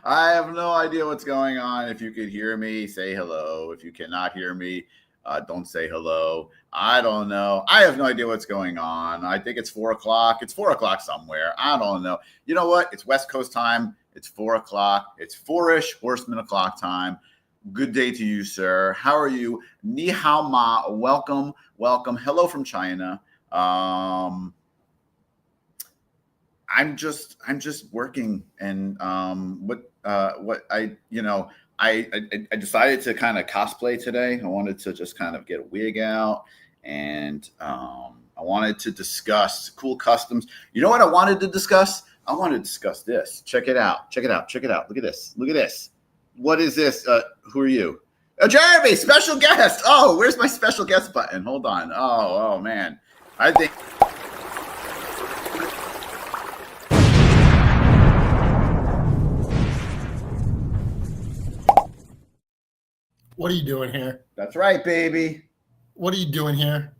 I have no idea what's going on. If you could hear me, say hello. If you cannot hear me, don't say hello. I don't know. I have no idea what's going on. I think it's 4 o'clock. It's 4 o'clock somewhere. I don't know. You know what? It's West Coast time. It's 4 o'clock. It's 4-ish Horseman o'clock time. Good day to you, sir. How are you? Ni hao ma. Welcome. Welcome. Hello from China. I'm just working, and what I decided to kind of cosplay today. I wanted to just kind of get a wig out, and I wanted to discuss cool customs. You know what I wanted to discuss? I wanted to discuss this. Check it out. Check it out. Check it out. Look at this. Look at this. What is this? Who are you? Oh, Jeremy, special guest. Oh, where's my special guest button? Hold on. Oh man. I think. What are you doing here? That's right, baby. What are you doing here?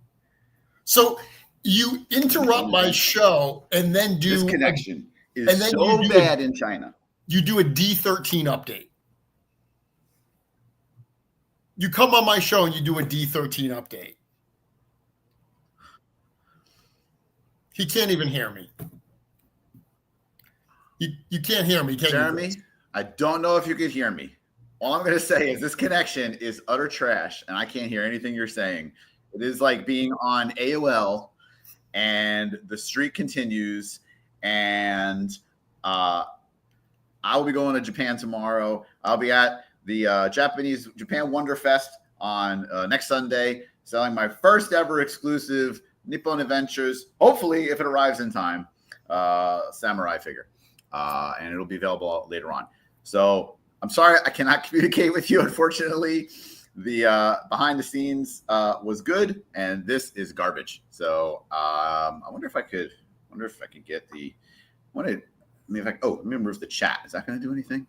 So you interrupt my show and then do... This connection is so bad in China. You do a D13 update. You come on my show and you do a D13 update. He can't even hear me. You can't hear me, can Jeremy, you? I don't know if you could hear me. All I'm going to say is this connection is utter trash, and I can't hear anything you're saying. It is like being on AOL, and the streak continues, and I will be going to Japan tomorrow. I'll be at the Japan Wonder Fest on next Sunday, selling my first ever exclusive Nippon Adventures, hopefully, if it arrives in time, samurai figure. And it'll be available later on. So I'm sorry I cannot communicate with you. Unfortunately, the behind the scenes was good, and this is garbage. So I wonder if I could get the. Let me remove the chat. Is that going to do anything?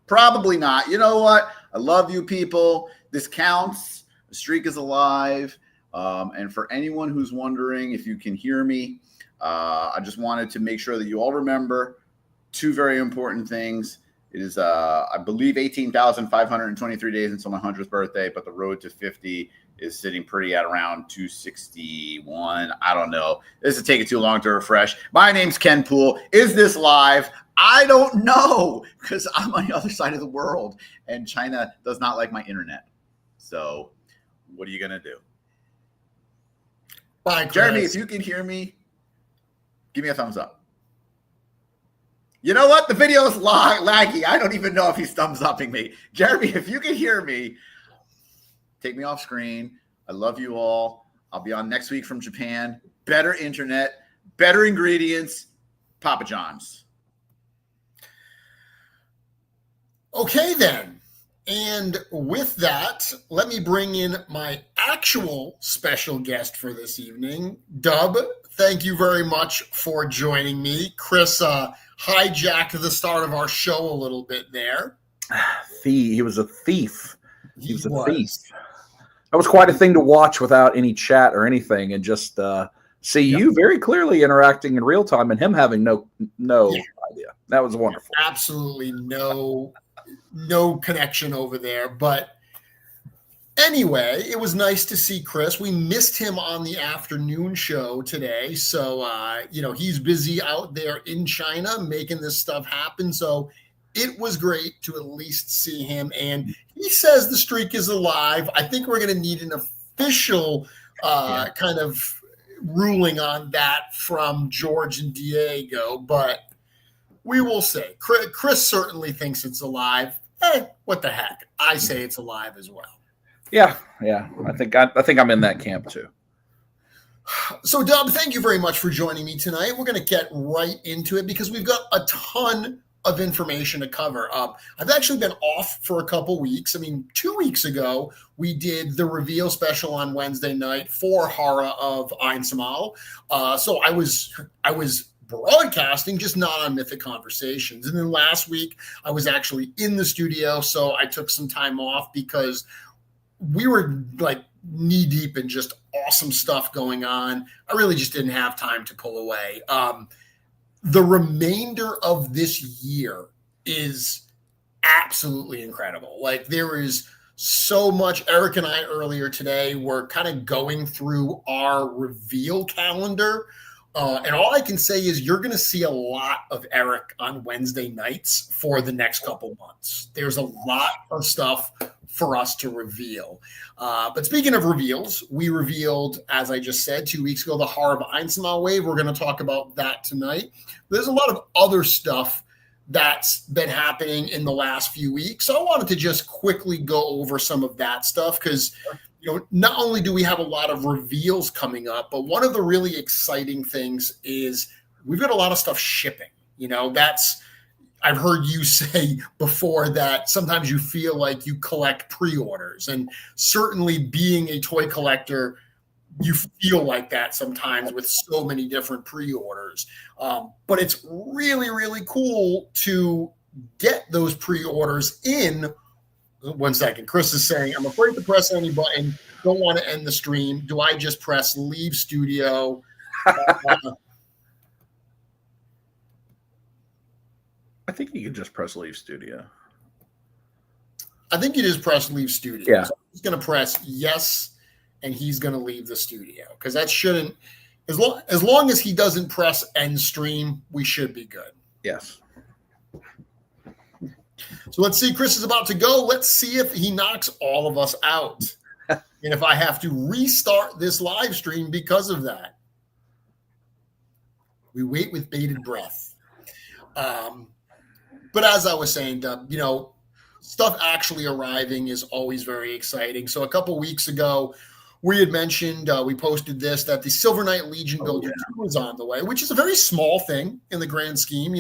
Probably not. You know what? I love you people. This counts. The streak is alive. And for anyone who's wondering if you can hear me, I just wanted to make sure that you all remember two very important things. It is, I believe, 18,523 days until my 100th birthday, but the road to 50 is sitting pretty at around 261. I don't know. This is taking too long to refresh. My name's Ken Poole. Is this live? I don't know, because I'm on the other side of the world, and China does not like my internet. So what are you going to do? Bye, Chris. Jeremy, if you can hear me, give me a thumbs up. You know what? The video is laggy. I don't even know if he's thumbs upping me. Jeremy, if you can hear me, take me off screen. I love you all. I'll be on next week from Japan. Better internet, better ingredients, Papa John's. Okay, then. And with that, let me bring in my actual special guest for this evening, Dub. Thank you very much for joining me. Chris hijacked the start of our show a little bit there. He was a thief. He was a thief. That was quite a thing to watch without any chat or anything, and just see you very clearly interacting in real time, and him having no idea. That was wonderful. Absolutely no connection over there. But anyway, it was nice to see Chris. We missed him on the afternoon show today, so he's busy out there in China making this stuff happen. So it was great to at least see him. And he says the streak is alive. I think we're going to need an official kind of ruling on that from George and Diego, but we will see. Chris certainly thinks it's alive. What the heck? I say it's alive as well. Yeah. I think I'm in that camp too. So, Dub, thank you very much for joining me tonight. We're going to get right into it because we've got a ton of information to cover. I've actually been off for a couple weeks. 2 weeks ago, we did the reveal special on Wednesday night for Horror of Einsamall. So I was broadcasting, just not on Mythic Conversations. And then last week, I was actually in the studio, so I took some time off because we were like knee deep in just awesome stuff going on. I really just didn't have time to pull away. The remainder of this year is absolutely incredible. Like, there is so much. Eric and I earlier today were kind of going through our reveal calendar. And all I can say is you're going to see a lot of Eric on Wednesday nights for the next couple months. There's a lot of stuff for us to reveal. But speaking of reveals, we revealed, as I just said, 2 weeks ago, the Horror of Einsamall wave. We're going to talk about that tonight. There's a lot of other stuff that's been happening in the last few weeks. So I wanted to just quickly go over some of that stuff because, not only do we have a lot of reveals coming up, but one of the really exciting things is we've got a lot of stuff shipping. I've heard you say before that sometimes you feel like you collect pre-orders, and certainly being a toy collector, you feel like that sometimes with so many different pre-orders. But it's really, really cool to get those pre-orders in. 1 second. Chris is saying, I'm afraid to press any button. Don't want to end the stream. Do I just press leave studio? I think you can just press leave studio. I think you just press leave studio. Yeah. So he's going to press yes, and he's going to leave the studio because that shouldn't, as long as he doesn't press end stream, we should be good. Yes. So let's see. Chris is about to go. Let's see if he knocks all of us out. And if I have to restart this live stream because of that. We wait with bated breath. But as I was saying, Dub, stuff actually arriving is always very exciting. So a couple weeks ago, we had mentioned, we posted this, that the Silver Knight Legion Builder 2 is on the way, which is a very small thing in the grand scheme.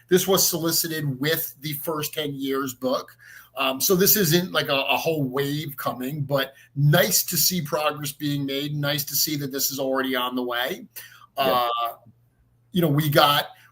This was solicited with the First 10 Years book. So this isn't like a whole wave coming, but nice to see progress being made. Nice to see that this is already on the way.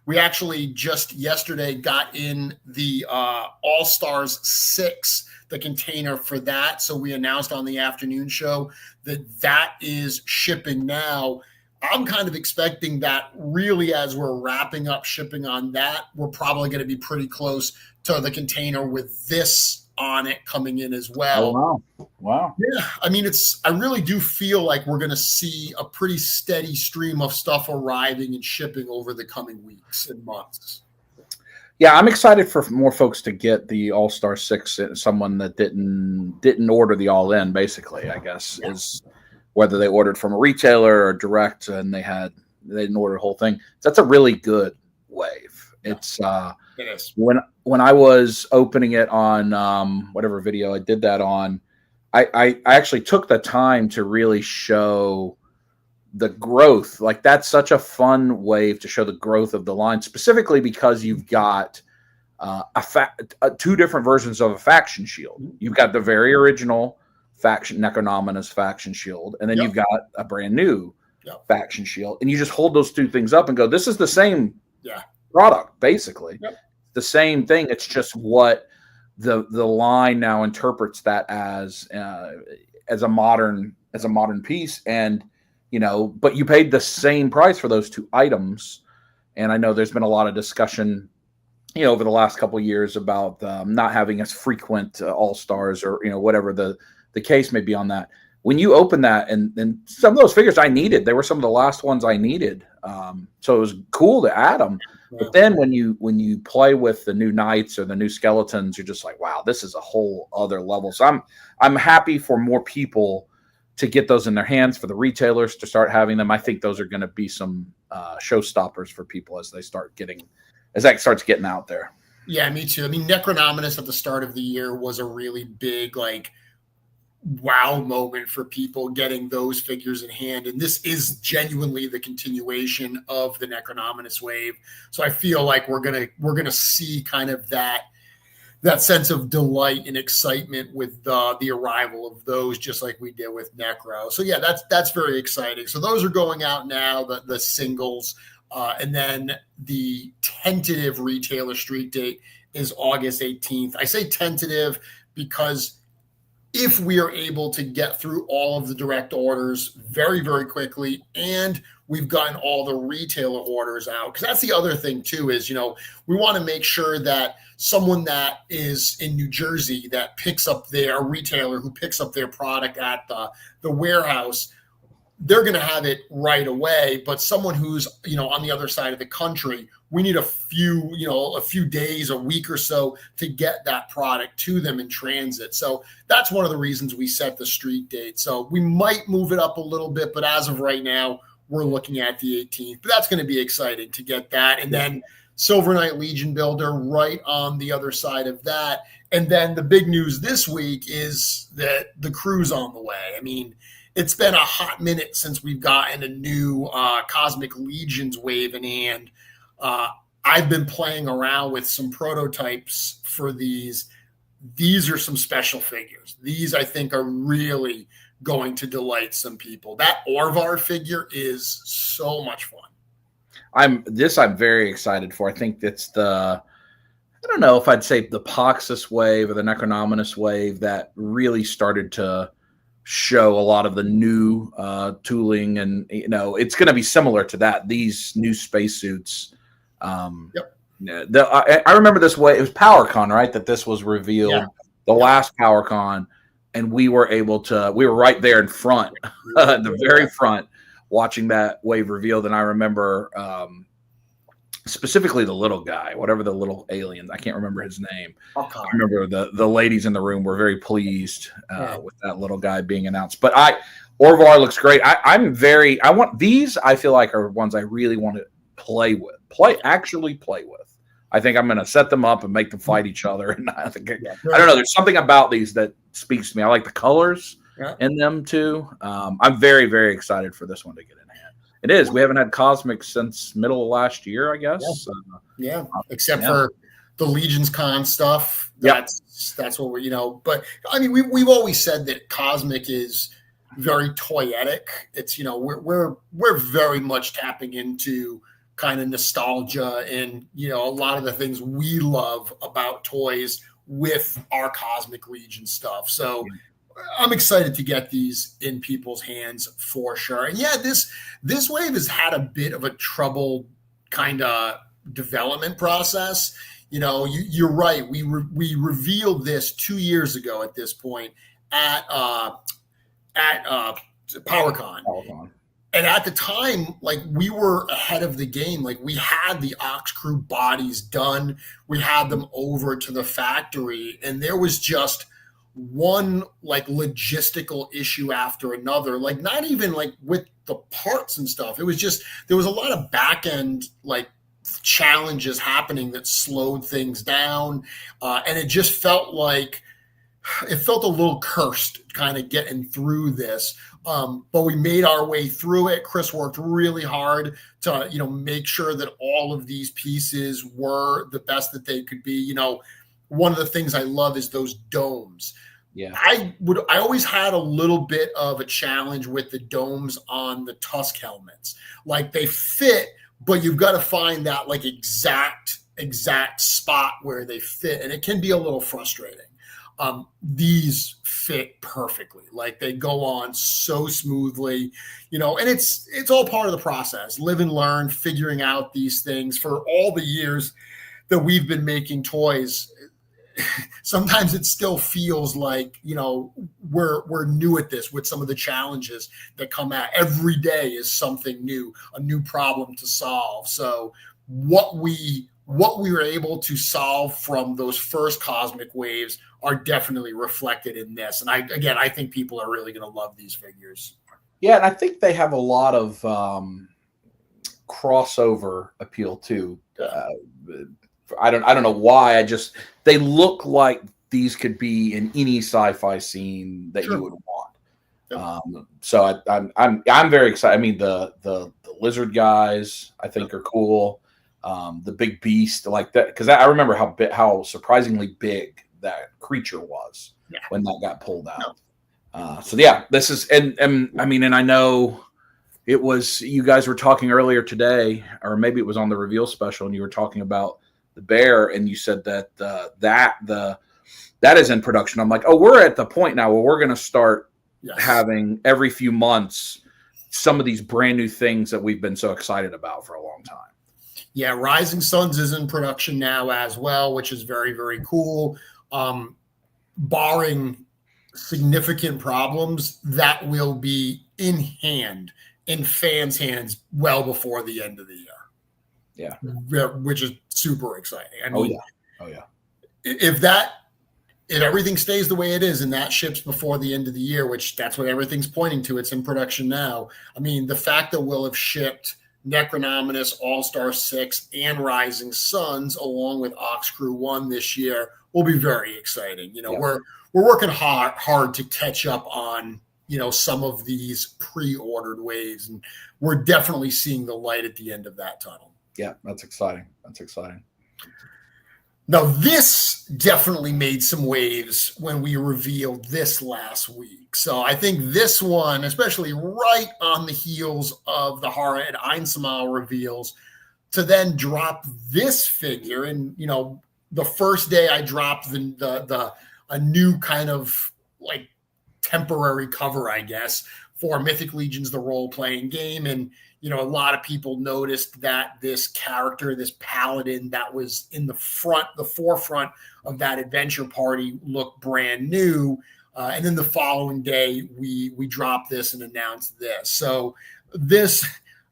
We actually just yesterday got in the All-Stars 6, the container for that. So we announced on the afternoon show that is shipping now. I'm kind of expecting that really as we're wrapping up shipping on that, we're probably going to be pretty close to the container with this on it coming in as well. Oh, wow. Yeah. I really do feel like we're going to see a pretty steady stream of stuff arriving and shipping over the coming weeks and months. Yeah, I'm excited for more folks to get the All-Star 6. Someone that didn't order the All-In, basically, I guess, is whether they ordered from a retailer or direct and they didn't order the whole thing. That's a really good wave. Yeah. It is. When I was opening it on whatever video I did that on, I actually took the time to really show the growth. Like, that's such a fun wave to show the growth of the line, specifically because you've got two different versions of a faction shield. You've got the very original faction Necronominus faction shield, and then you've got a brand new faction shield, and you just hold those two things up and go, this is the same product, basically. The same thing. It's just what the line now interprets that as. as a modern piece, and but you paid the same price for those two items. And I know there's been a lot of discussion, over the last couple of years about not having as frequent all-stars or whatever the case may be on that. When you open that, and some of those figures I needed, they were some of the last ones I needed. So it was cool to add them. But then when you play with the new knights or the new skeletons, you're just like, wow, this is a whole other level. So I'm happy for more people to get those in their hands, for the retailers to start having them. I think those are going to be some showstoppers for people as that starts getting out there. Yeah, me too. I mean, Necronominus at the start of the year was a really big wow moment for people getting those figures in hand, and this is genuinely the continuation of the Necronominus wave. So I feel like we're gonna see kind of that sense of delight and excitement with the arrival of those, just like we did with Necro. So yeah, that's very exciting. So those are going out now, the singles, and then the tentative retailer street date is August 18th. I say tentative because if we are able to get through all of the direct orders very, very quickly, and we've gotten all the retailer orders out, because that's the other thing too, is, we want to make sure that someone that is in New Jersey that picks up a retailer who picks up their product at the warehouse, they're going to have it right away. But someone who's, on the other side of the country, we need a few days, a week or so to get that product to them in transit. So that's one of the reasons we set the street date. So we might move it up a little bit, but as of right now, we're looking at the 18th. But that's going to be exciting to get that. And then Silver Knight Legion Builder right on the other side of that. And then the big news this week is that the crew's on the way. I mean, it's been a hot minute since we've gotten a new Cosmic Legions wave in hand. I've been playing around with some prototypes for these. These are some special figures. These, I think, are really going to delight some people. That Orvar figure is so much fun. I'm very excited for. I think it's I don't know if I'd say the Poxus wave or the Necronominus wave that really started to show a lot of the new tooling, and it's going to be similar to that. These new spacesuits. Yep. I remember this way. It was PowerCon, right? That this was revealed. The last PowerCon, and we were right there in front, the very front, watching that wave revealed. And I remember specifically the little guy, whatever the little alien, I can't remember his name. Okay. I remember the ladies in the room were very pleased with that little guy being announced. But Orvar looks great. I want these. I feel like are ones I really want to actually play with. I think I'm going to set them up and make them fight each other. And I don't know. There's something about these that speaks to me. I like the colors in them too. I'm very, very excited for this one to get in hand. It is. We haven't had Cosmic since middle of last year, I guess. Except for the Legions Con stuff. That's what we're, But I mean, we've always said that Cosmic is very toyetic. It's we're very much tapping into kind of nostalgia and a lot of the things we love about toys with our Cosmic Legion stuff. So I'm excited to get these in people's hands for sure. And this wave has had a bit of a troubled kind of development process. You're right. We revealed this 2 years ago at this point at PowerCon. And at the time, we were ahead of the game. We had the Ox Crew bodies done. We had them over to the factory, and there was just one logistical issue after another. Not even with the parts and stuff. It was just there was a lot of back end challenges happening that slowed things down, and it just felt a little cursed kind of getting through this. But we made our way through it. Chris worked really hard to, make sure that all of these pieces were the best that they could be. One of the things I love is those domes. Yeah. I always had a little bit of a challenge with the domes on the Tusk helmets. They fit, but you've got to find that exact spot where they fit. And it can be a little frustrating. these fit perfectly. Like they go on so smoothly, and it's all part of the process. Live and learn, figuring out these things for all the years that we've been making toys. Sometimes it still feels like, we're new at this with some of the challenges that come out. Every day is something new, a new problem to solve. So what we were able to solve from those first cosmic waves are definitely reflected in this. And I think people are really going to love these figures. Yeah, and I think they have a lot of crossover appeal too. I don't know why. They look like these could be in any sci-fi scene that you would want. So I'm very excited. I mean, the lizard guys I think are cool. The big beast like that, because I remember how surprisingly big that creature was when that got pulled out. So yeah, this is and I mean, and I know it was you guys were talking earlier today, or maybe it was on the reveal special, and you were talking about the bear, and you said that that is in production. I'm like, oh, we're at the point now where we're going to start having every few months some of these brand new things that we've been so excited about for a long time. Yeah, Rising Suns is in production now as well, which is very, very cool. Barring significant problems, that will be in fans' hands well before the end of the year. Yeah, which is super exciting. I mean, oh yeah. If everything stays the way it is and that ships before the end of the year, which that's what everything's pointing to, it's in production now. I mean, the fact that we'll have shipped Necronominus, All-Star 6, and Rising Suns along with Ox Crew 1 this year will be very exciting. We're working hard to catch up on some of these pre-ordered waves, and we're definitely seeing the light at the end of that tunnel. Yeah, that's exciting. Now, this definitely made some waves when we revealed this last week. So I think this one, especially right on the heels of the Horror at Einsamall reveals, to then drop this figure. And, the first day I dropped a new kind of like temporary cover, I guess, for Mythic Legions, the role-playing game. And, a lot of people noticed that this character, this paladin that was in the forefront of that adventure party looked brand new. And then the following day, we dropped this and announced this. So this,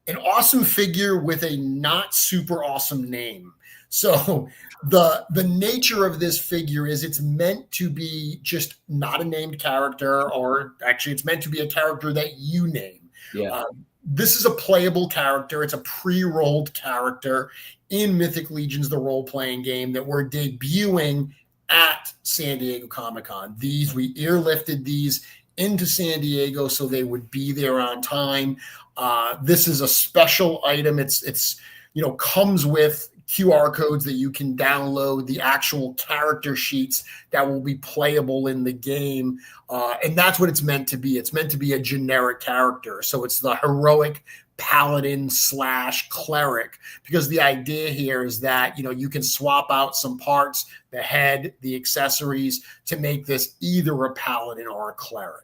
an awesome figure with a not super awesome name. So the nature of this figure is it's meant to be just not a named character, or actually it's meant to be a character that you name. Yeah. This is a playable character. It's a pre-rolled character in Mythic Legions, the role-playing game that we're debuting at San Diego Comic-Con. We airlifted these into San Diego so they would be there on time. This is a special item. It's comes with QR codes that you can download, the actual character sheets that will be playable in the game. And that's what it's meant to be. It's meant to be a generic character. So it's the heroic paladin / cleric, because the idea here is that, you can swap out some parts, the head, the accessories, to make this either a paladin or a cleric.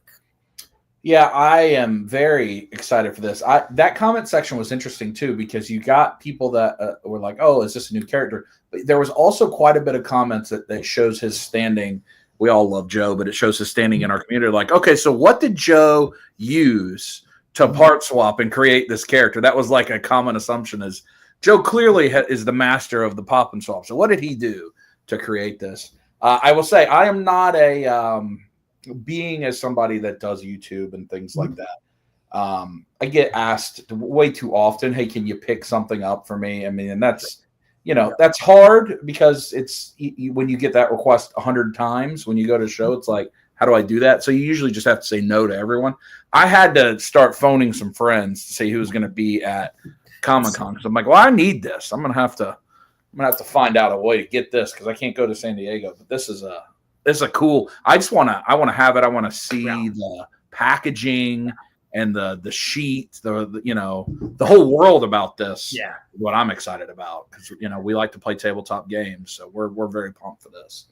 Yeah, I am very excited for this. That comment section was interesting too, because you got people that were like, "Oh, is this a new character?" But there was also quite a bit of comments that shows his standing. We all love Joe, but it shows his standing in our community. Like, okay, so what did Joe use to part swap and create this character? That was like a common assumption, is Joe clearly is the master of the pop and swap. So what did he do to create this? I will say I am not a being as somebody that does YouTube and things like that. I get asked way too often, "Hey, can you pick something up for me?" I mean, and that's, that's hard, because it's when you get that request 100 times when you go to a show, it's like, how do I do that? So you usually just have to say no to everyone. I had to start phoning some friends to see who's going to be at Comic-Con, because I'm like, well, I need this. I'm gonna have to find out a way to get this, because I can't go to San Diego. But this is a cool. I want to have it. I want to see the packaging and the sheet, the whole world about this. Yeah, what I'm excited about, because we like to play tabletop games, so we're very pumped for this.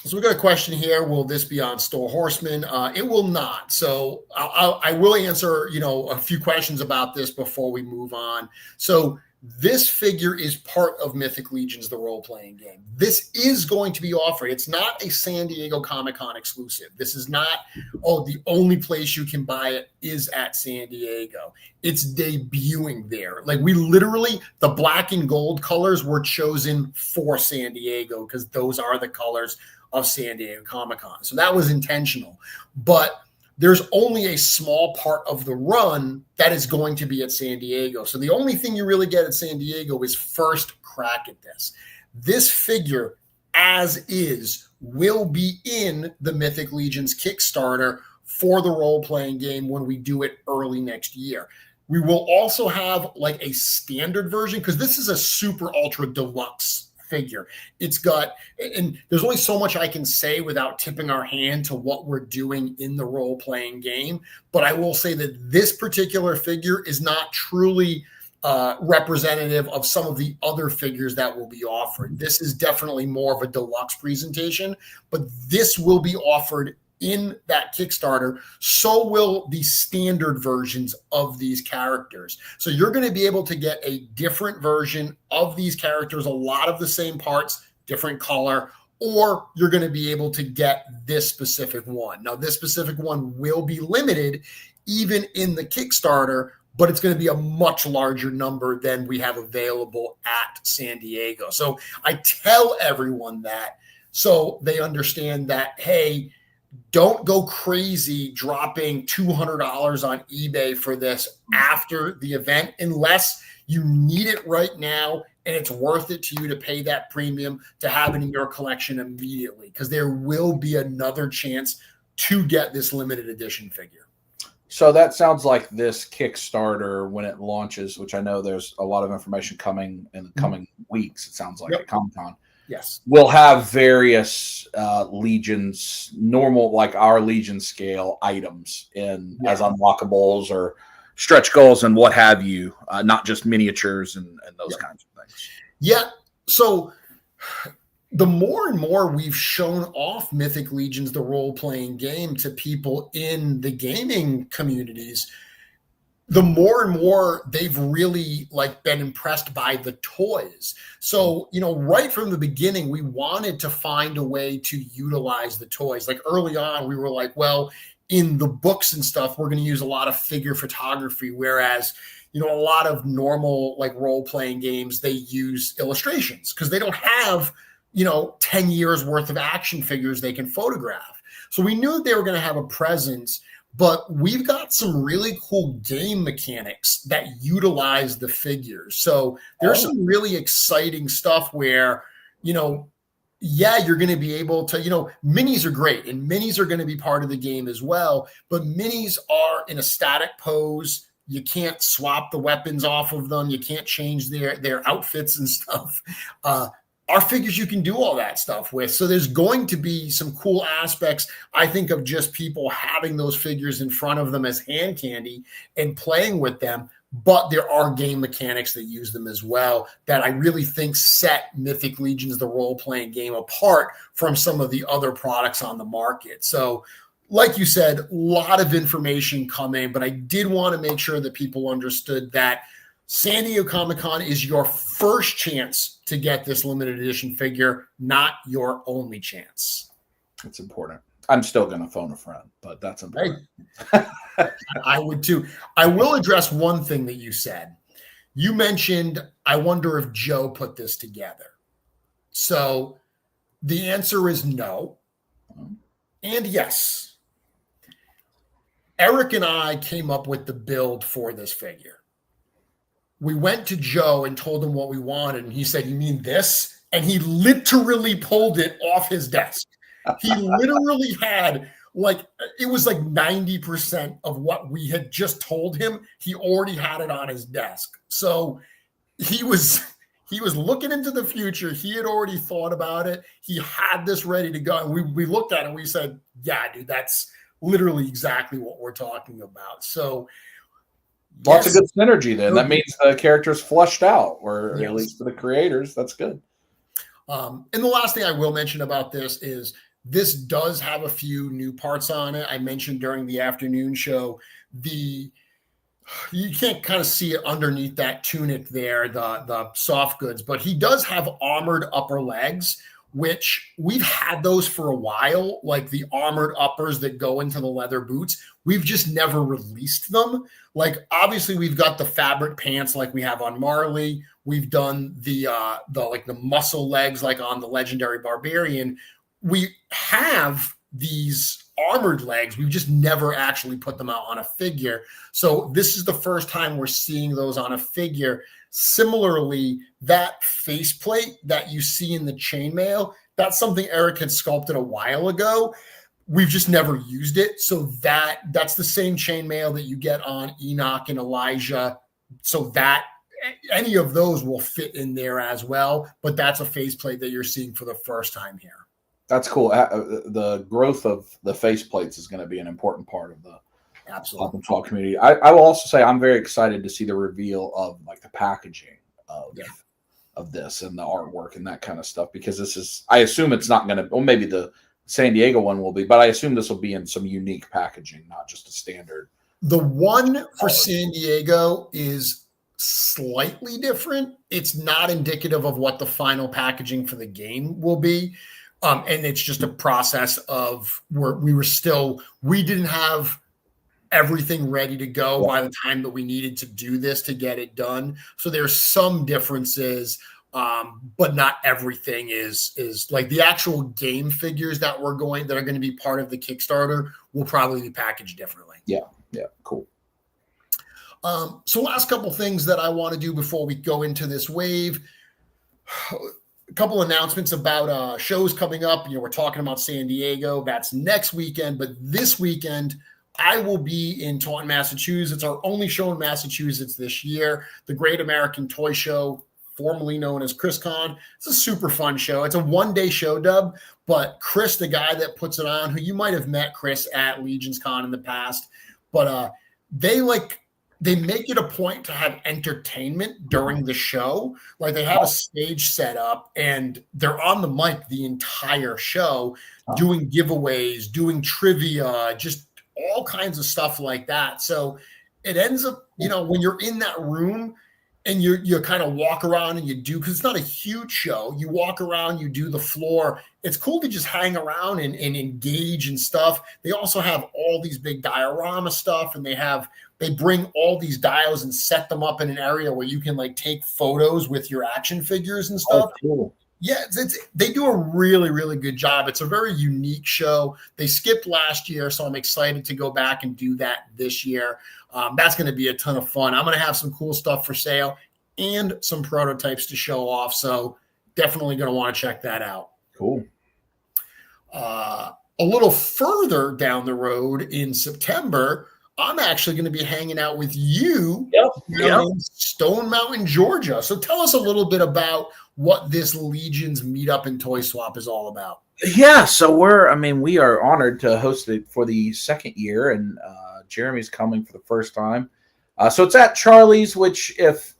So we got a question here. Will this be on Store Horseman? It will not. So I will answer, a few questions about this before we move on. So this figure is part of Mythic Legions, the role-playing game. This is going to be offered. It's not a San Diego Comic-Con exclusive. This is not, the only place you can buy it is at San Diego. It's debuting there. Like we literally, the black and gold colors were chosen for San Diego because those are the colors of San Diego Comic-Con. So that was intentional. But there's only a small part of the run that is going to be at San Diego. So the only thing you really get at San Diego is first crack at this. This figure, as is, will be in the Mythic Legions Kickstarter for the role-playing game when we do it early next year. We will also have like a standard version because this is a super ultra deluxe figure. It's got, and there's only so much I can say without tipping our hand to what we're doing in the role-playing game. But I will say that this particular figure is not truly representative of some of the other figures that will be offered. This is definitely more of a deluxe presentation, but this will be offered in that Kickstarter. So will the standard versions of these characters. So you're going to be able to get a different version of these characters, a lot of the same parts, different color, or you're going to be able to get this specific one. Now, this specific one will be limited even in the Kickstarter, but it's going to be a much larger number than we have available at San Diego. So I tell everyone that so they understand that, hey, don't go crazy dropping $200 on eBay for this after the event unless you need it right now and it's worth it to you to pay that premium to have it in your collection immediately, because there will be another chance to get this limited edition figure. So that sounds like this Kickstarter, when it launches, which I know there's a lot of information coming in the coming weeks, it sounds like, at Comic-Con. Yes. We'll have various Legions, normal, like our Legion scale items as unlockables or stretch goals and what have you, not just miniatures and those kinds of things. Yeah. So the more and more we've shown off Mythic Legions, the role-playing game, to people in the gaming communities, the more and more they've really been impressed by the toys. So, right from the beginning, we wanted to find a way to utilize the toys. Like early on, we were like, well, in the books and stuff, we're going to use a lot of figure photography, whereas, a lot of normal role-playing games, they use illustrations because they don't have, 10 years worth of action figures they can photograph. So we knew that they were going to have a presence. But we've got some really cool game mechanics that utilize the figures. So there's some really exciting stuff where, you're going to be able to, minis are great and minis are going to be part of the game as well. But minis are in a static pose. You can't swap the weapons off of them. You can't change their outfits and stuff. Our figures, you can do all that stuff with. So there's going to be some cool aspects, I think, of just people having those figures in front of them as hand candy and playing with them. But there are game mechanics that use them as well that I really think set Mythic Legions, the role-playing game, apart from some of the other products on the market. So like you said, a lot of information coming, but I did want to make sure that people understood that San Diego Comic-Con is your first chance to get this limited edition figure, not your only chance. It's important. I'm still going to phone a friend, but that's important. I would too. I will address one thing that you said. You mentioned, I wonder if Joe put this together. So the answer is no. And yes. Eric and I came up with the build for this figure. We went to Joe and told him what we wanted. And he said, "You mean this?" And he literally pulled it off his desk. He literally had it was 90% of what we had just told him. He already had it on his desk. So he was looking into the future. He had already thought about it. He had this ready to go. And we looked at it and we said, yeah, dude, that's literally exactly what we're talking about. So lots of good synergy then. That means the character's flushed out, or at least for the creators, that's good. And the last thing I will mention about this is This does have a few new parts on it. I mentioned during the afternoon show, you can't kind of see it underneath that tunic there, the soft goods, but he does have armored upper legs, which we've had those for a while, like the armored uppers that go into the leather boots. We've just never released them. Like, obviously we've got the fabric pants like we have on Marley. We've done the muscle legs like on the legendary barbarian. We have these armored legs. We've just never actually put them out on a figure. So this is the first time we're seeing those on a figure. Similarly, that faceplate that you see in the chainmail, that's something Eric had sculpted a while ago. We've just never used it. So that's the same chainmail that you get on Enoch and Elijah. So that any of those will fit in there as well. But that's a faceplate that you're seeing for the first time here. That's cool. The growth of the faceplates is going to be an important part of the Absolutely Talk community. I will also say I'm very excited to see the reveal of like the packaging of this and the artwork and that kind of stuff, because this is, I assume it's not going to, well, maybe the San Diego one will be, but I assume this will be in some unique packaging, not just a standard. The one for San Diego is slightly different. It's not indicative of what the final packaging for the game will be. And it's just a process of we didn't have everything ready to go by the time that we needed to do this to get it done. So there's some differences, but not everything is like the actual game figures that are going to be part of the Kickstarter will probably be packaged differently. Yeah, cool. So last couple things that I want to do before we go into this wave. A couple announcements about shows coming up. We're talking about San Diego. That's next weekend. But this weekend, I will be in Taunton, Massachusetts. Our only show in Massachusetts this year, the Great American Toy Show, formerly known as ChrisCon. It's a super fun show. It's a one-day show, Dub. But Chris, the guy that puts it on, who you might have met Chris at Legions Con in the past, but they make it a point to have entertainment during the show. Like, they have a stage set up and they're on the mic the entire show, doing giveaways, doing trivia, just all kinds of stuff like that. So it ends up, when you're in that room and you kind of walk around and you do, because it's not a huge show, you walk around, you do the floor. It's cool to just hang around and engage and stuff. They also have all these big diorama stuff, and they bring all these dials and set them up in an area where you can like take photos with your action figures and stuff. Oh, cool. Yeah, they do a really, really good job. It's a very unique show. They skipped last year, so I'm excited to go back and do that this year. That's going to be a ton of fun. I'm going to have some cool stuff for sale and some prototypes to show off. So definitely going to want to check that out. Cool. A little further down the road in September, I'm actually going to be hanging out with you in Stone Mountain, Georgia. So tell us a little bit about what this Legions meetup and toy swap is all about. Yeah, so we are honored to host it for the second year, and Jeremy's coming for the first time. So it's at Charlie's, which if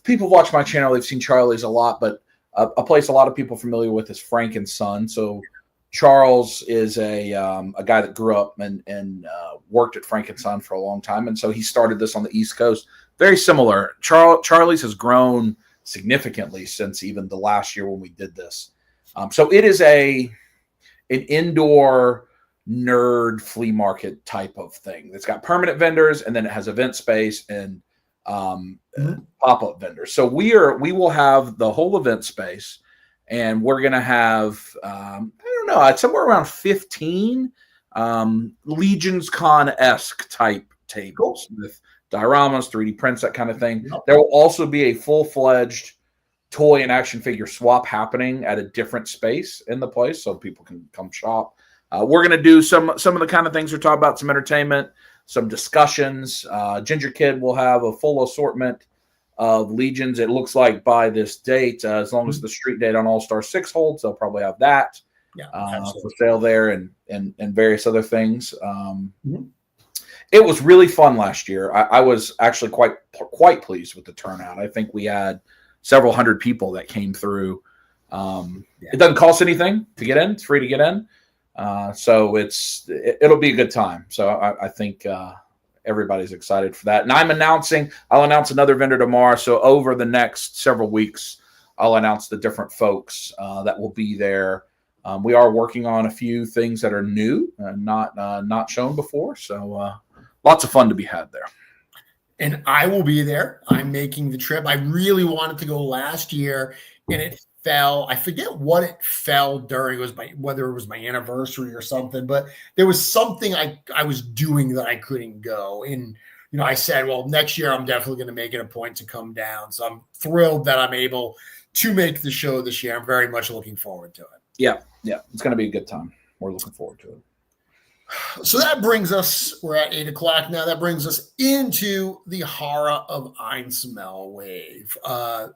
people watch my channel, they've seen Charlie's a lot, but a place a lot of people are familiar with is Frank and Son. So Charles is a guy that grew up and worked at Frank and Son for a long time, and so he started this on the East Coast. Very similar. Charlie's has grown significantly since even the last year when we did this. So it is an indoor nerd flea market type of thing. It's got permanent vendors, and then it has event space and pop-up vendors. So we will have the whole event space, and we're going to have somewhere around 15 Legions Con-esque type tables with dioramas, 3D prints, that kind of thing. There will also be a full-fledged toy and action figure swap happening at a different space in the place, so people can come shop. We're going to do some of the kind of things we're talking about, some entertainment, some discussions. Ginger Kid will have a full assortment of Legions. It looks like by this date, as long as the street date on All-Star 6 holds, they'll probably have that for sale there and various other things. It was really fun last year. I was actually quite pleased with the turnout. I think we had several hundred people that came through It doesn't cost anything to get in. It's free to get in. So it'll be a good time. So I think everybody's excited for that. And I'll announce another vendor tomorrow. So over the next several weeks, I'll announce the different folks that will be there. We are working on a few things that are new and not shown before. So lots of fun to be had there. And I will be there. I'm making the trip. I really wanted to go last year, and it fell. I forget what it fell during. It was whether it was my anniversary or something, but there was something I was doing that I couldn't go. And I said, well, next year I'm definitely going to make it a point to come down. So I'm thrilled that I'm able to make the show this year. I'm very much looking forward to it. Yeah, it's going to be a good time. We're looking forward to it. So that brings us, we're at 8:00 now. That brings us into the horror of Einsamall wave. I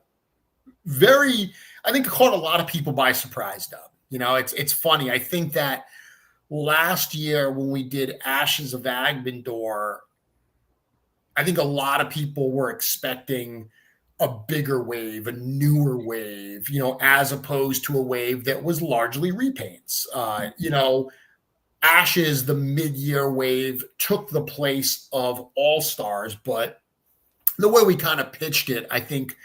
think it caught a lot of people by surprise, Dub. It's funny. I think that last year when we did Ashes of Agbendor, I think a lot of people were expecting a bigger wave, a newer wave, as opposed to a wave that was largely repaints. Ashes, the mid-year wave, took the place of All-Stars, but the way we kind of pitched it, I think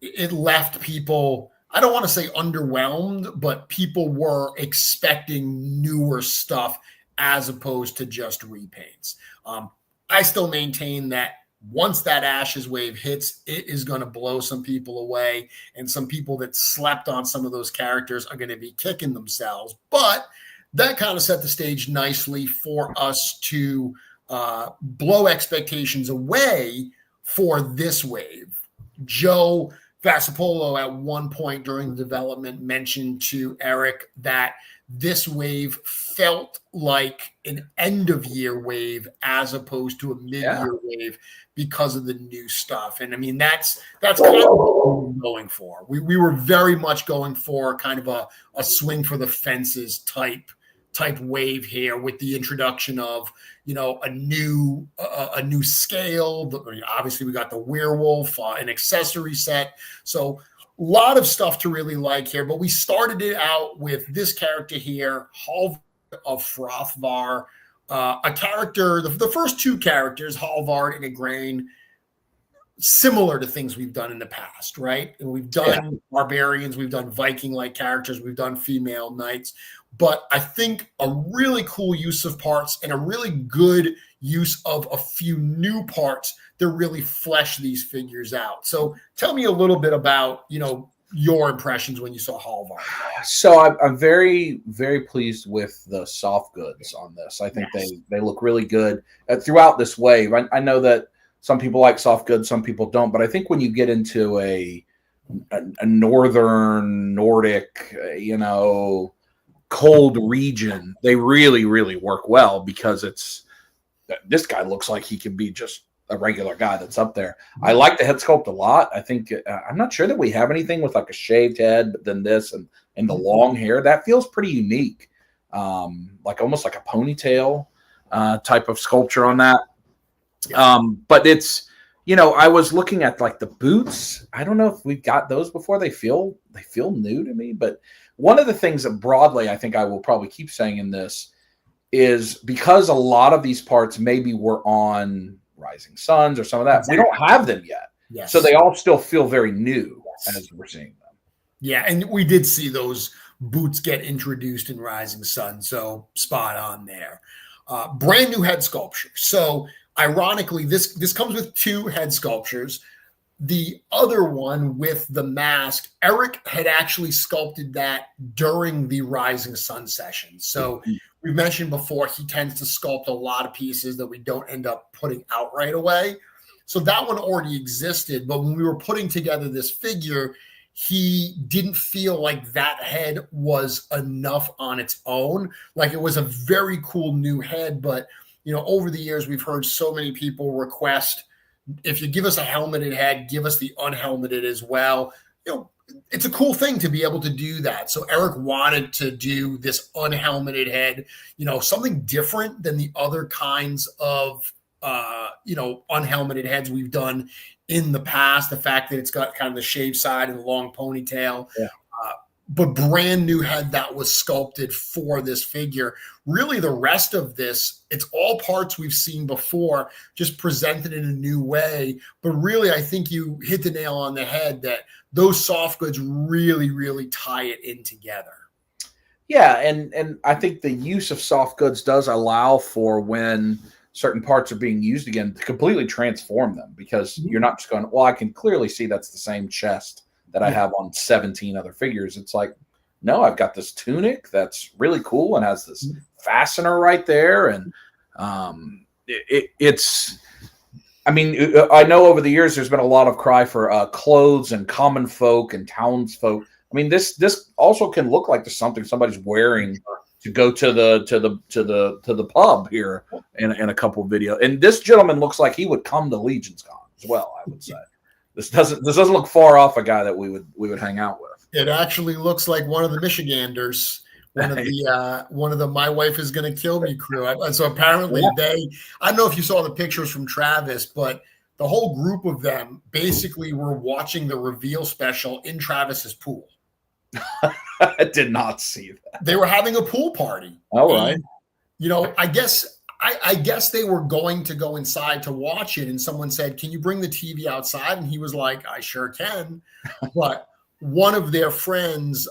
it left people, I don't want to say underwhelmed, but people were expecting newer stuff as opposed to just repaints. I still maintain that once that Ashes wave hits, it is going to blow some people away, and some people that slept on some of those characters are going to be kicking themselves. But that kind of set the stage nicely for us to blow expectations away for this wave. Joe Vassapolo at one point during the development mentioned to Eric that this wave felt like an end-of-year wave as opposed to a mid-year wave because of the new stuff. And I mean, that's kind of what we were going for. We were very much going for kind of a swing for the fences type wave here with the introduction of a new scale. Obviously we got the Werewolf, an accessory set, so a lot of stuff to really like here. But we started it out with this character here, Halvard of Frostfur, a character, the first two characters, Halvard and Arain, similar to things we've done in the past, right? And we've done barbarians, we've done Viking-like characters, we've done female knights. But I think a really cool use of parts and a really good use of a few new parts that really flesh these figures out. So tell me a little bit about, your impressions when you saw Halvard. So I'm very, very pleased with the soft goods on this. I think they look really good throughout this wave. I know that some people like soft goods, some people don't. But I think when you get into a northern Nordic, cold region, they really, really work well because this guy looks like he can be just a regular guy that's up there. I like the head sculpt a lot. I think I'm not sure that we have anything with like a shaved head, but then this and the long hair that feels pretty unique, like almost like a ponytail type of sculpture on that. But it's I was looking at like the boots. I don't know if we've got those before. They feel new to me, but one of the things that broadly I think I will probably keep saying in this is because a lot of these parts maybe were on Rising Suns or some of that. Exactly. We don't have them yet. Yes. So they all still feel very new as we're seeing them. Yeah, and we did see those boots get introduced in Rising Sun, so spot on there. Brand new head sculpture. So ironically, this comes with two head sculptures. The other one with the mask, Eric had actually sculpted that during the Rising Sun session. So we've mentioned before, he tends to sculpt a lot of pieces that we don't end up putting out right away. So that one already existed. But when we were putting together this figure, he didn't feel like that head was enough on its own. Like it was a very cool new head. But, over the years, we've heard so many people request, if you give us a helmeted head, give us the unhelmeted as well. It's a cool thing to be able to do that. So Eric wanted to do this unhelmeted head, something different than the other kinds of, unhelmeted heads we've done in the past. The fact that it's got kind of the shaved side and the long ponytail. Yeah. but brand new head that was sculpted for this figure. Really, the rest of this, it's all parts we've seen before, just presented in a new way. But really, I think you hit the nail on the head that those soft goods really, really tie it in together. Yeah, and I think the use of soft goods does allow for when certain parts are being used again to completely transform them, because you're not just going, well, I can clearly see that's the same chest that I have on 17 other figures. It's like, no, I've got this tunic that's really cool and has this fastener right there. And it's, I mean, I know over the years there's been a lot of cry for clothes and common folk and townsfolk. I mean, this also can look like there's something somebody's wearing to go to the pub here in a couple of videos. And this gentleman looks like he would come to Legion's Con as well, I would say. This doesn't look far off a guy that we would hang out with. It actually looks like one of the Michiganders, one of the My Wife Is Gonna Kill Me crew. So apparently I don't know if you saw the pictures from Travis, but the whole group of them basically were watching the reveal special in Travis's pool. I did not see that. They were having a pool party. All right. And, I guess they were going to go inside to watch it, and someone said, "Can you bring the TV outside?" And he was like, "I sure can." But one of their friends,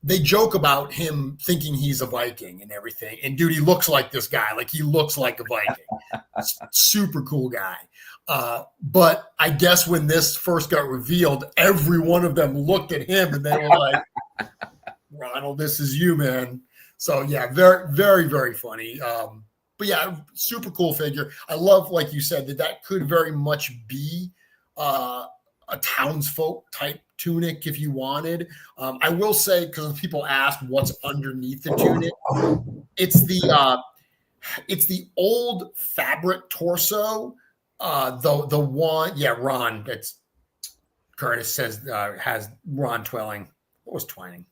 they joke about him thinking he's a Viking and everything. And dude, he looks like this guy. Like, he looks like a Viking. Super cool guy. But I guess when this first got revealed, every one of them looked at him and they were like, "Ronald, this is you, man." So yeah, very, very, very funny. But yeah, super cool figure. I love, like you said, that could very much be a townsfolk type tunic if you wanted. I will say, because people ask what's underneath the tunic, it's the old fabric torso. The one, Ron. That's Curtis says has Ron Twelling. What was Twining?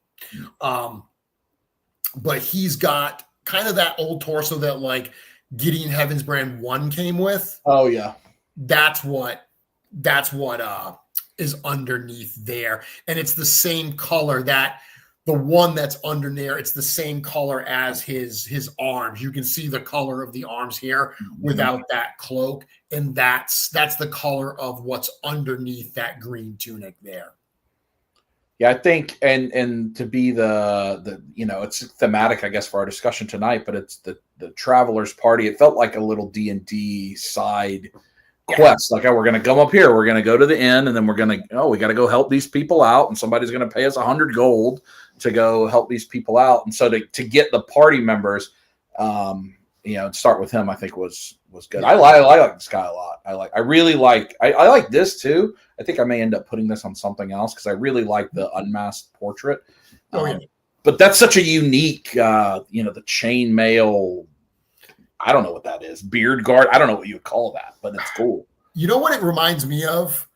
But he's got kind of that old torso that like Gideon Heaven's Brand 1 came with. Oh yeah. That's what is underneath there. And it's the same color, that the one that's under there, it's the same color as his arms. You can see the color of the arms here without that cloak. And that's the color of what's underneath that green tunic there. Yeah, I think, and to be the it's thematic, I guess, for our discussion tonight, but it's the Traveler's Party. It felt like a little D&D side quest. Like, oh, we're going to come up here, we're going to go to the inn, and then we're going to, we got to go help these people out, and somebody's going to pay us 100 gold to go help these people out. And so to get the party members, start with him, I think was good. Yeah. I like this guy a lot. I really like this too. I think I may end up putting this on something else because I really like the unmasked portrait. But that's such a unique, the chainmail. I don't know what that is. Beard guard. I don't know what you would call that, but it's cool. You know what it reminds me of?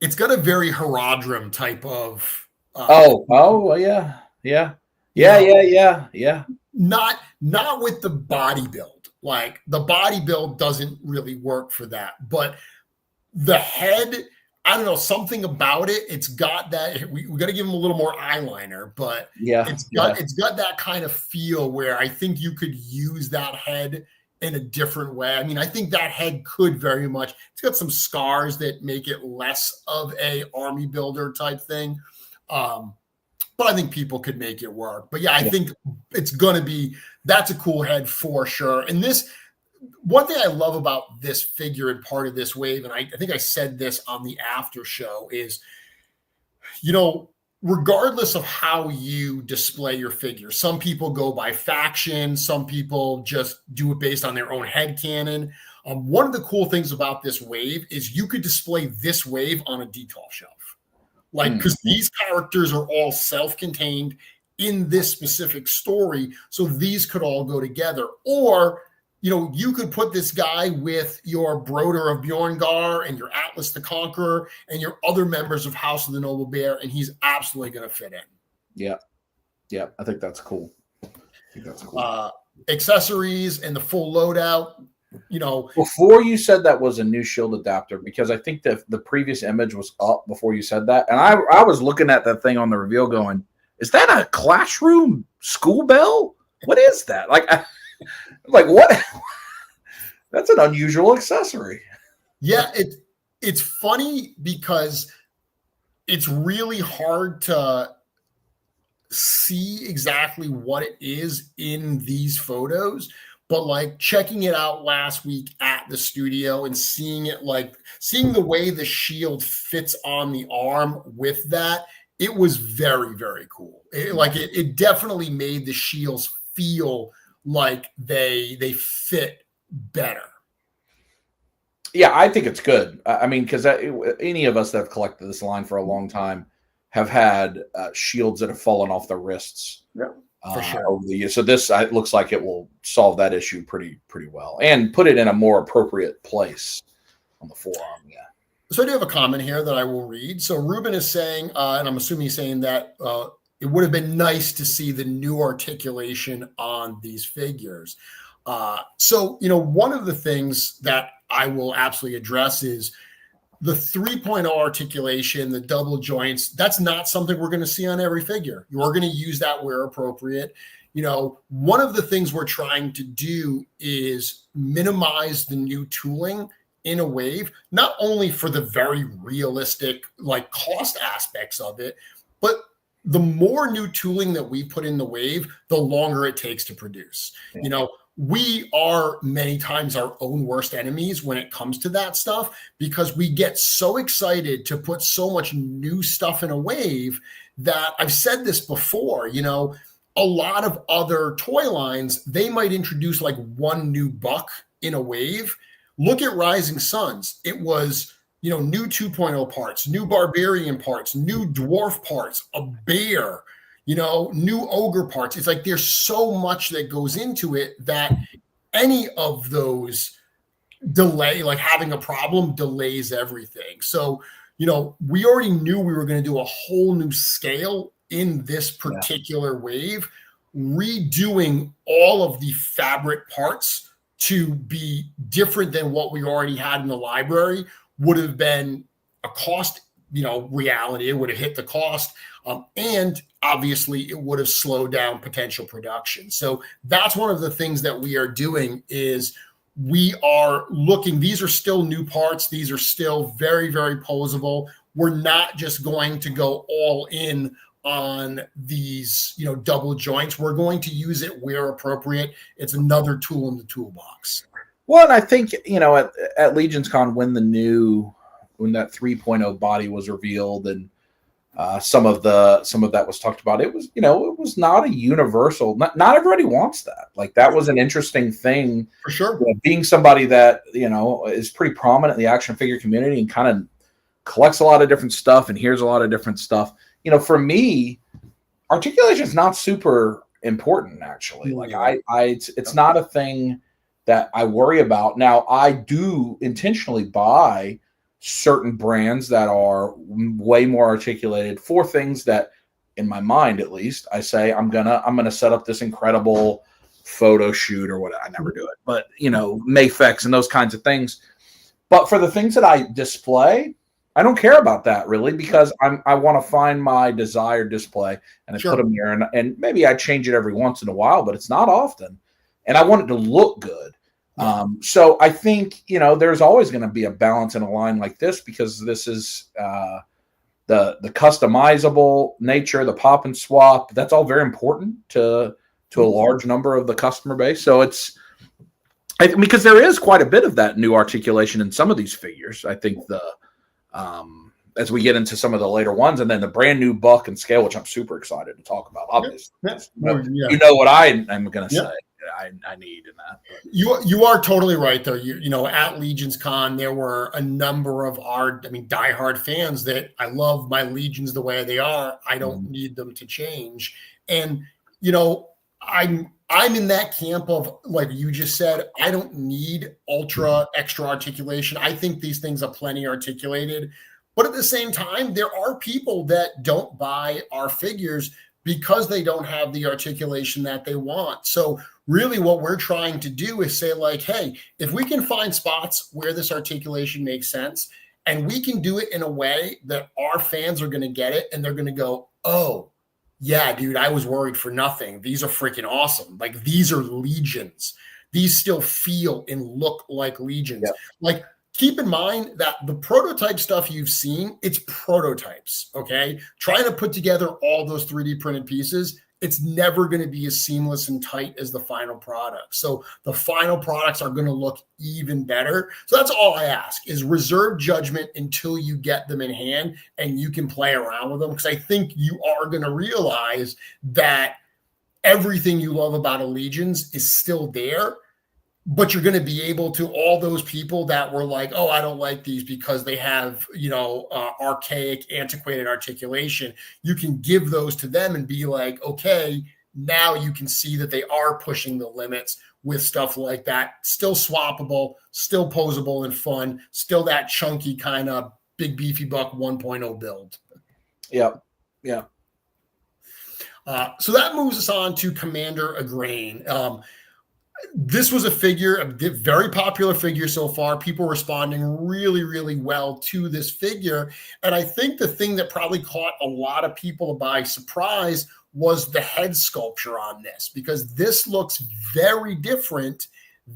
It's got a very Herodrum type of. Yeah. Not with the body build. Like, the body build doesn't really work for that, but the head, I don't know, something about it. It's got that. We got to give him a little more eyeliner, but it's got that kind of feel where I think you could use that head in a different way. I mean, I think that head could very much. It's got some scars that make it less of a army builder type thing. But I think people could make it work. But I think it's going to be, that's a cool head for sure. And this, one thing I love about this figure and part of this wave, and I think I said this on the after show, is, regardless of how you display your figure, some people go by faction, some people just do it based on their own headcanon. One of the cool things about this wave is you could display this wave on a decal shelf. Like, because these characters are all self-contained in this specific story, so these could all go together. Or, you could put this guy with your Broder of Bjorngar and your Atlas the Conqueror and your other members of House of the Noble Bear, and he's absolutely going to fit in. Yeah, I think that's cool. Accessories and the full loadout. Before you said that was a new shield adapter, because I think that the previous image was up before you said that, and I was looking at that thing on the reveal going, is that a classroom school bell? What is that? Like what? That's an unusual accessory. Yeah, it's funny because it's really hard to see exactly what it is in these photos, but like checking it out last week at the studio and seeing the way the shield fits on the arm with that, it was very, very cool. It definitely made the shields feel like they fit better. Yeah, I think it's good. I mean, because any of us that have collected this line for a long time have had shields that have fallen off their wrists. Yeah, for sure. Over the years. So this looks like it will solve that issue pretty well and put it in a more appropriate place on the forearm. Yeah. So I do have a comment here that I will read. So Ruben is saying, and I'm assuming he's saying that it would have been nice to see the new articulation on these figures. So one of the things that I will absolutely address is the 3.0 articulation, the double joints. That's not something we're going to see on every figure. You're going to use that where appropriate. One of the things we're trying to do is minimize the new tooling in a wave, not only for the very realistic cost aspects of it, but the more new tooling that we put in the wave, the longer it takes to produce. Yeah. We are many times our own worst enemies when it comes to that stuff, because we get so excited to put so much new stuff in a wave that I've said this before, a lot of other toy lines, they might introduce one new buck in a wave. Look at Rising Suns. It was, new 2.0 parts, new barbarian parts, new dwarf parts, a bear, new ogre parts. It's like there's so much that goes into it that any of those delay, having a problem, delays everything. So, we already knew we were going to do a whole new scale in this particular wave. Redoing all of the fabric parts to be different than what we already had in the library would have been a cost, reality. It would have hit the cost. And obviously it would have slowed down potential production. So that's one of the things that we are doing is we are looking, these are still new parts. These are still very, very posable. We're not just going to go all in on these, double joints. We're going to use it where appropriate. It's another tool in the toolbox. Well, and I think, at Legions Con, when that 3.0 body was revealed and some of that was talked about, it was, it was not a universal, not everybody wants that. That was an interesting thing. For sure. Being somebody that, is pretty prominent in the action figure community and kind of collects a lot of different stuff and hears a lot of different stuff. For me, articulation is not super important, actually. It's not a thing that I worry about. Now, I do intentionally buy certain brands that are way more articulated for things that, in my mind at least, I say I'm gonna set up this incredible photo shoot or whatever. I never do it, but Mayfex and those kinds of things. But for the things that I display, I don't care about that really, because I want to find my desired display and I put them here, and maybe I change it every once in a while, but it's not often, and I want it to look good. So I think, there's always going to be a balance in a line like this, because this is the customizable nature, the pop and swap. That's all very important to a large number of the customer base. So because there is quite a bit of that new articulation in some of these figures. I think as we get into some of the later ones, and then the brand new buck and scale, which I'm super excited to talk about. Obviously, you know what I am going to say. I need in that. You are totally right, though. At Legions Con, there were a number of our, diehard fans that I love my Legions the way they are. I don't need them to change. And, I'm in that camp of, like you just said, I don't need extra articulation. I think these things are plenty articulated. But at the same time, there are people that don't buy our figures because they don't have the articulation that they want. So really what we're trying to do is say like, hey, if we can find spots where this articulation makes sense, and we can do it in a way that our fans are going to get it and they're going to go, oh, yeah, dude, I was worried for nothing. These are freaking awesome. Like, these are legions. These still feel and look like legions. Yeah. Like, keep in mind that the prototype stuff you've seen, it's prototypes, okay? Trying to put together all those 3D printed pieces, it's never going to be as seamless and tight as the final product. So the final products are going to look even better. So that's all I ask, is reserve judgment until you get them in hand and you can play around with them. Because I think you are going to realize that everything you love about Allegiance is still there. But you're going to be able to, all those people that were like, oh, I don't like these because they have, archaic, antiquated articulation. You can give those to them and be like, okay, now you can see that they are pushing the limits with stuff like that. Still swappable, still posable and fun, still that chunky kind of big beefy buck 1.0 build. Yeah. Yeah. So that moves us on to Commander Arain. This was a figure, a very popular figure so far. People responding really, really well to this figure. And I think the thing that probably caught a lot of people by surprise was the head sculpture on this, because this looks very different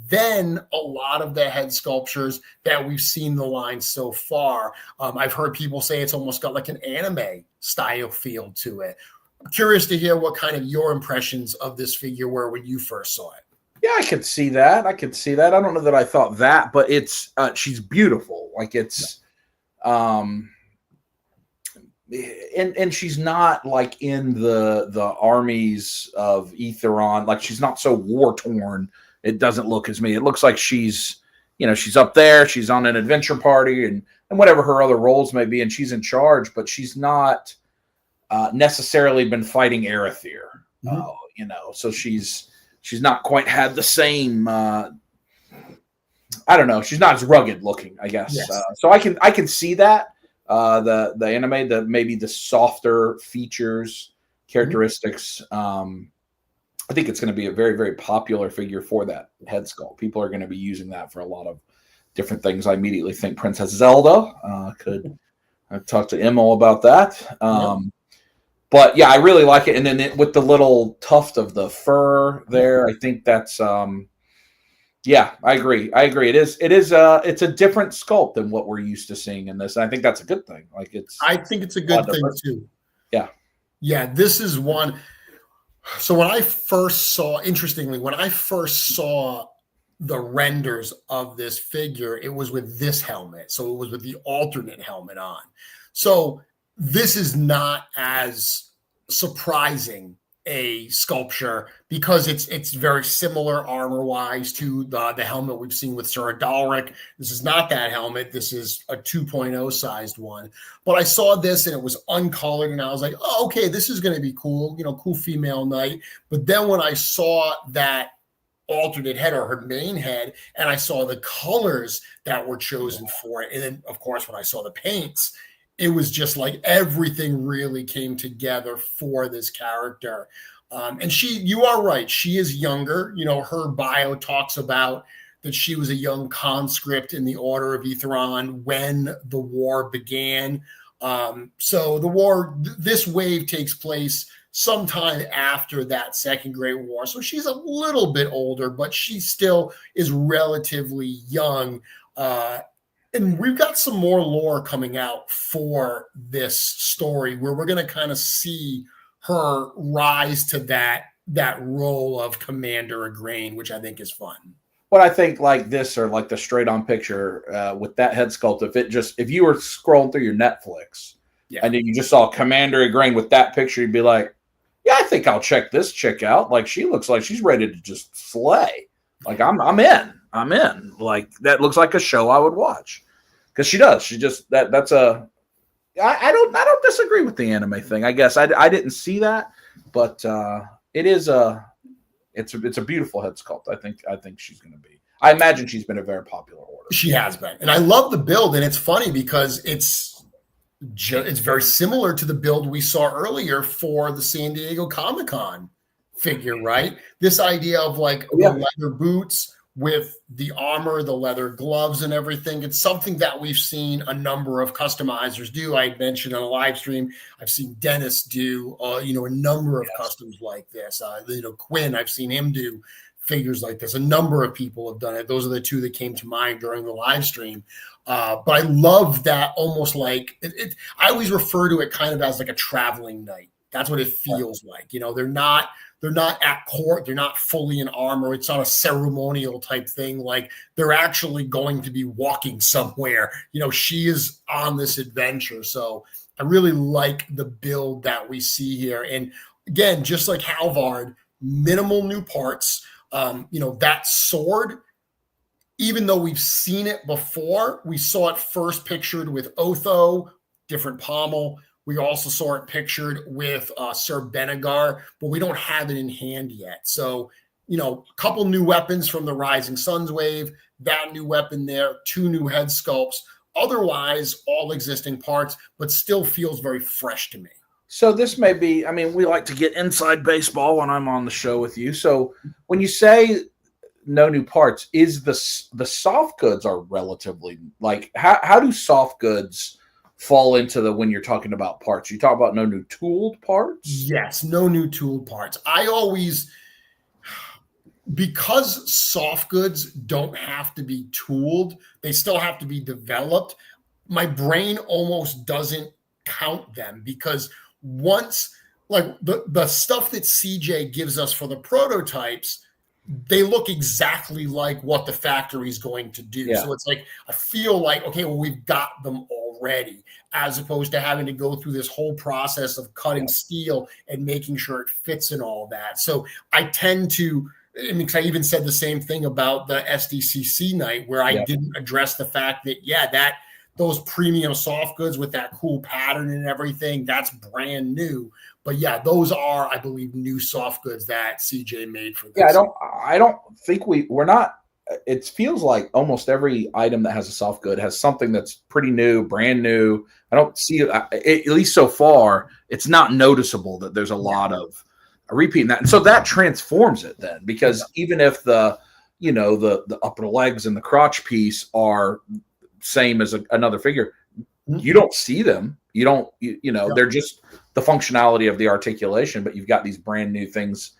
than a lot of the head sculptures that we've seen the line so far. I've heard people say it's almost got like an anime style feel to it. I'm curious to hear what kind of your impressions of this figure were when you first saw it. Yeah, I could see that. I don't know that I thought that, but it's she's beautiful. Like, it's and she's not like in the armies of Aetheron. Like, she's not so war torn. It doesn't look as me. It looks like she's up there, she's on an adventure party and whatever her other roles may be, and she's in charge, but she's not necessarily been fighting Arethyr. So she's not quite had the same, I don't know. She's not as rugged looking, I guess. Yes. So I can see that, the anime, maybe the softer features, characteristics. I think it's going to be a very, very popular figure for that head sculpt. People are going to be using that for a lot of different things. I immediately think Princess Zelda. I've talked to Emil about that. But yeah, I really like it. And then with the little tuft of the fur there, I think that's, yeah, I agree. It's a different sculpt than what we're used to seeing in this. And I think that's a good thing. I think it's a good thing too. Yeah. Yeah. This is one. So when I first saw the renders of this figure, it was with this helmet. So it was with the alternate helmet on. So this is not as surprising a sculpture because it's very similar armor-wise to the helmet we've seen with Sir Adalric. This is not that helmet. This is a 2.0 sized one. But I saw this and it was uncolored and I was like, oh, okay, this is going to be cool, cool female knight. But then when I saw that alternate head or her main head and I saw the colors that were chosen for it, and then, of course, when I saw the paints, it was just like everything really came together for this character. And you are right. She is younger. Her bio talks about that she was a young conscript in the Order of Aetheron when the war began. So the war, this wave takes place sometime after that Second Great War. So she's a little bit older, but she still is relatively young. And we've got some more lore coming out for this story where we're going to kind of see her rise to that role of Commander Arain, which I think is fun. What I think like this or like the straight on picture with that head sculpt, if you were scrolling through your Netflix and then you just saw Commander Arain with that picture, you'd be like, yeah, I think I'll check this chick out. Like, she looks like she's ready to just slay. Like, I'm in. Like, that looks like a show I would watch because she does. She just that's a. I don't disagree with the anime thing. I guess I didn't see that, but it is it's a beautiful head sculpt. I think she's going to be. I imagine she's been a very popular order. She has been, and I love the build. And it's funny because It's very similar to the build we saw earlier for the San Diego Comic-Con figure, right? This idea of like the leather boots with the armor, the leather gloves and everything. It's something that we've seen a number of customizers do. I mentioned on a live stream, I've seen Dennis do, a number of customs like this. Quinn, I've seen him do figures like this. A number of people have done it. Those are the two that came to mind during the live stream. But I love that almost like it. I always refer to it kind of as like a traveling knight. That's what it feels like. They're not at court. They're not fully in armor. It's not a ceremonial type thing. Like they're actually going to be walking somewhere. She is on this adventure. So I really like the build that we see here. And again, just like Halvard, minimal new parts. That sword, even though we've seen it before, we saw it first pictured with Otho, different pommel. We also saw it pictured with Sir Benegar, but we don't have it in hand yet. So, a couple new weapons from the Rising Suns wave, that new weapon there, 2 new head sculpts. Otherwise, all existing parts, but still feels very fresh to me. So this may be, we like to get inside baseball when I'm on the show with you. So when you say no new parts, is the soft goods are relatively, like, how do soft goods fall into when you're talking about parts? You talk about no new tooled parts? Yes, no new tooled parts. Because soft goods don't have to be tooled, they still have to be developed. My brain almost doesn't count them, because once, like the stuff that CJ gives us for the prototypes, they look exactly like what the factory is going to do. Yeah. So it's like, I feel like, okay, well, we've got them already, as opposed to having to go through this whole process of cutting steel and making sure it fits and all that. So I tend to, because I even said the same thing about the SDCC night, where I didn't address the fact that, those premium soft goods with that cool pattern and everything, that's brand new. But those are, I believe, new soft goods that CJ made for this. Yeah, I don't think we're not. It feels like almost every item that has a soft good has something that's pretty new, brand new. I don't see, at least so far, it's not noticeable that there's a lot of repeating that. And so that transforms it then, because even if the upper legs and the crotch piece are same as another figure, you don't see them. You don't, they're just the functionality of the articulation, but you've got these brand new things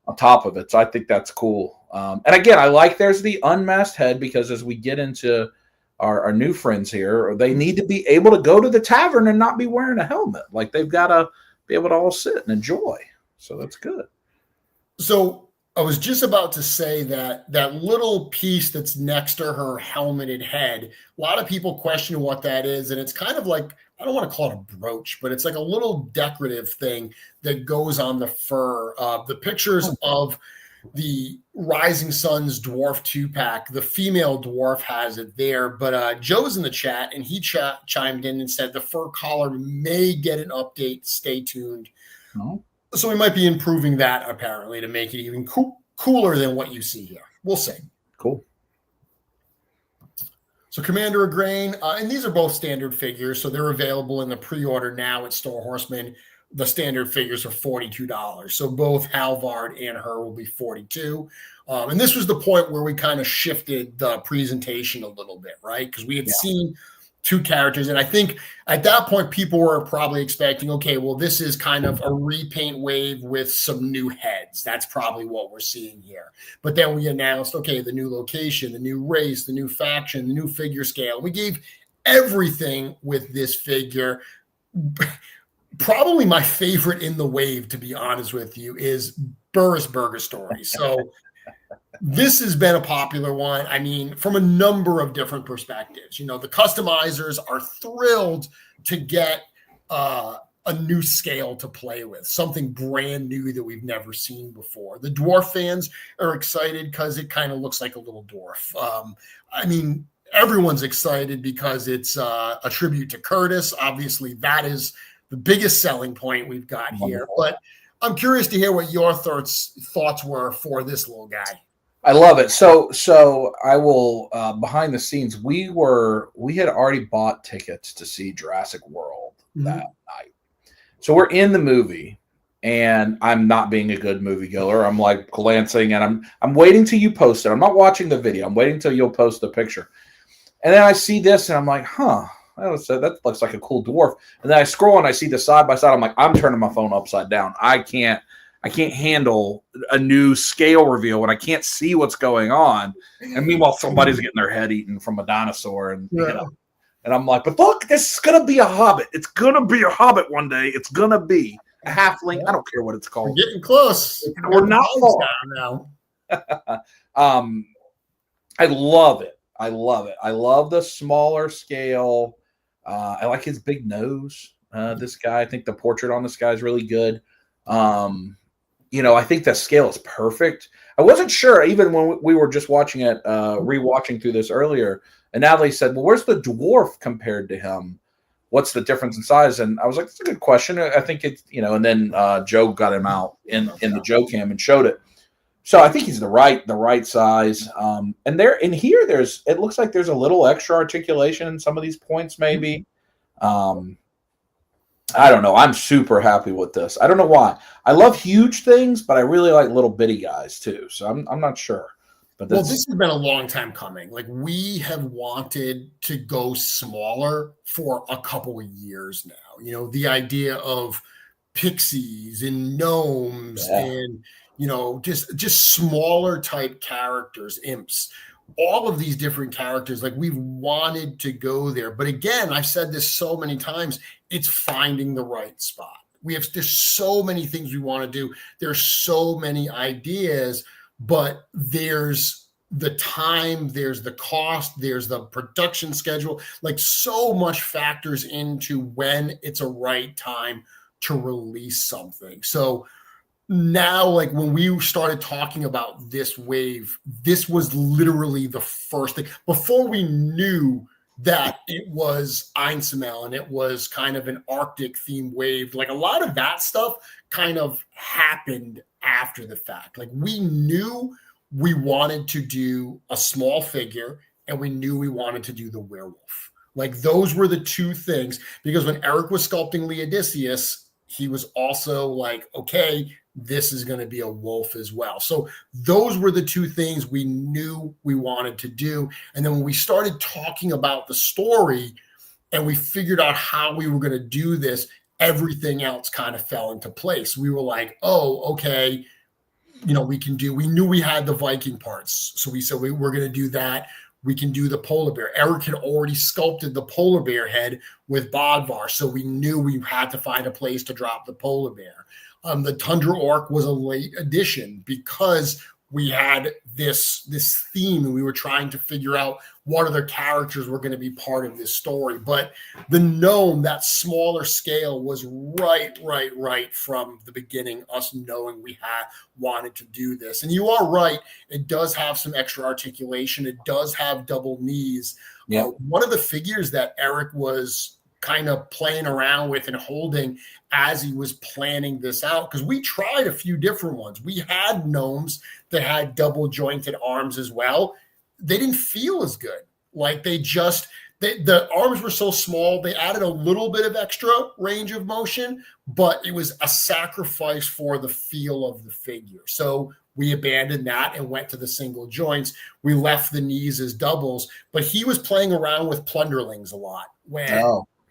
on top of it. So I think that's cool. And again, I like there's the unmasked head, because as we get into our new friends here, they need to be able to go to the tavern and not be wearing a helmet. Like, they've got to be able to all sit and enjoy. So that's good. So I was just about to say that little piece that's next to her helmeted head, a lot of people question what that is. And it's kind of like, I don't want to call it a brooch, but it's like a little decorative thing that goes on the fur. The pictures of the Rising Suns dwarf 2-pack, the female dwarf has it there. But Joe's in the chat, and he chimed in and said the fur collar may get an update. Stay tuned. Oh. So we might be improving that, apparently, to make it even cooler than what you see here. We'll see. Cool. So Commander Arain, and these are both standard figures, so they're available in the pre-order now at Store Horseman. The standard figures are $42. So both Halvard and her will be $42. And this was the point where we kind of shifted the presentation a little bit, right? Because we had seen 2 characters. And I think at that point, people were probably expecting, okay, well, this is kind of a repaint wave with some new heads. That's probably what we're seeing here. But then we announced, okay, the new location, the new race, the new faction, the new figure scale. We gave everything with this figure. Probably my favorite in the wave, to be honest with you, is Burris Burger Story. So this has been a popular one. I mean, from a number of different perspectives. The customizers are thrilled to get a new scale to play with, something brand new that we've never seen before. The dwarf fans are excited because it kind of looks like a little dwarf. I mean, everyone's excited because it's a tribute to Curtis. Obviously, that is the biggest selling point we've got here. But I'm curious to hear what your thoughts were for this little guy. I love it. So I will, behind the scenes, we had already bought tickets to see Jurassic World that night. So we're in the movie, and I'm not being a good moviegoer. I'm like glancing, and I'm waiting till you post it. I'm not watching the video. I'm waiting till you'll post the picture. And then I see this, and I'm like, that looks like a cool dwarf. And then I scroll, and I see the side by side. I'm like, I'm turning my phone upside down. I can't handle a new scale reveal when I can't see what's going on. And meanwhile, somebody's getting their head eaten from a dinosaur, and and I'm like, but look, this is gonna be a hobbit. It's gonna be a hobbit one day. It's gonna be a halfling. I don't care what it's called. We're getting close. We're not far now. I love it. I love the smaller scale. I like his big nose. This guy, I think the portrait on this guy is really good. I think the scale is perfect. I wasn't sure, even when we were just watching it, rewatching through this earlier, and Natalie said, well, where's the dwarf compared to him? What's the difference in size? And I was like, that's a good question. I think it's, and then Joe got him out in the Joe cam and showed it. So I think he's the right size. And it looks like there's a little extra articulation in some of these points, maybe. I don't know. I'm super happy with this. I don't know why. I love huge things, but I really like little bitty guys too. So I'm not sure. But this has been a long time coming. Like, we have wanted to go smaller for a couple of years now. The idea of pixies and gnomes and just smaller type characters, imps, all of these different characters. Like, we've wanted to go there, but again, I've said this so many times, it's finding the right spot. There's so many things we want to do. There's so many ideas, but there's the time, there's the cost, there's the production schedule. Like, so much factors into when it's a right time to release something. So now, like, when we started talking about this wave, this was literally the first thing before we knew that it was Einsamall and it was kind of an Arctic themed wave. Like, a lot of that stuff kind of happened after the fact. Like, we knew we wanted to do a small figure, and we knew we wanted to do the werewolf. Like, those were the two things, because when Eric was sculpting Leodicius, he was also like, okay, this is going to be a wolf as well. So those were the two things we knew we wanted to do. And then when we started talking about the story and we figured out how we were going to do this, everything else kind of fell into place. We were like, oh, okay, we knew we had the Viking parts. So we said, we're going to do that. We can do the polar bear. Eric had already sculpted the polar bear head with Bodvar, so we knew we had to find a place to drop the polar bear. The Tundra Orc was a late addition because we had this theme, and we were trying to figure out what other characters were going to be part of this story. But the gnome, that smaller scale, was right from the beginning, us knowing we wanted to do this. And you are right, it does have some extra articulation. It does have double knees. Yeah. One of the figures that Eric was kind of playing around with and holding as he was planning this out, because we tried a few different ones. We had gnomes that had double jointed arms as well. They didn't feel as good. Like, the arms were so small, they added a little bit of extra range of motion, but it was a sacrifice for the feel of the figure. So we abandoned that and went to the single joints. We left the knees as doubles, but he was playing around with plunderlings a lot when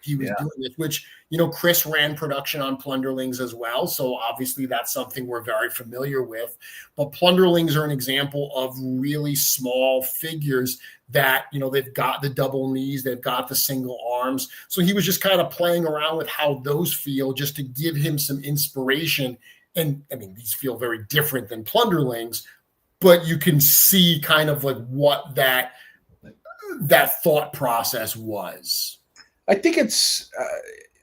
he was doing this, which, Chris ran production on plunderlings as well. So obviously that's something we're very familiar with. But plunderlings are an example of really small figures that, they've got the double knees, they've got the single arms. So he was just kind of playing around with how those feel, just to give him some inspiration. And I mean, these feel very different than plunderlings, but you can see kind of like what that thought process was. I think it's,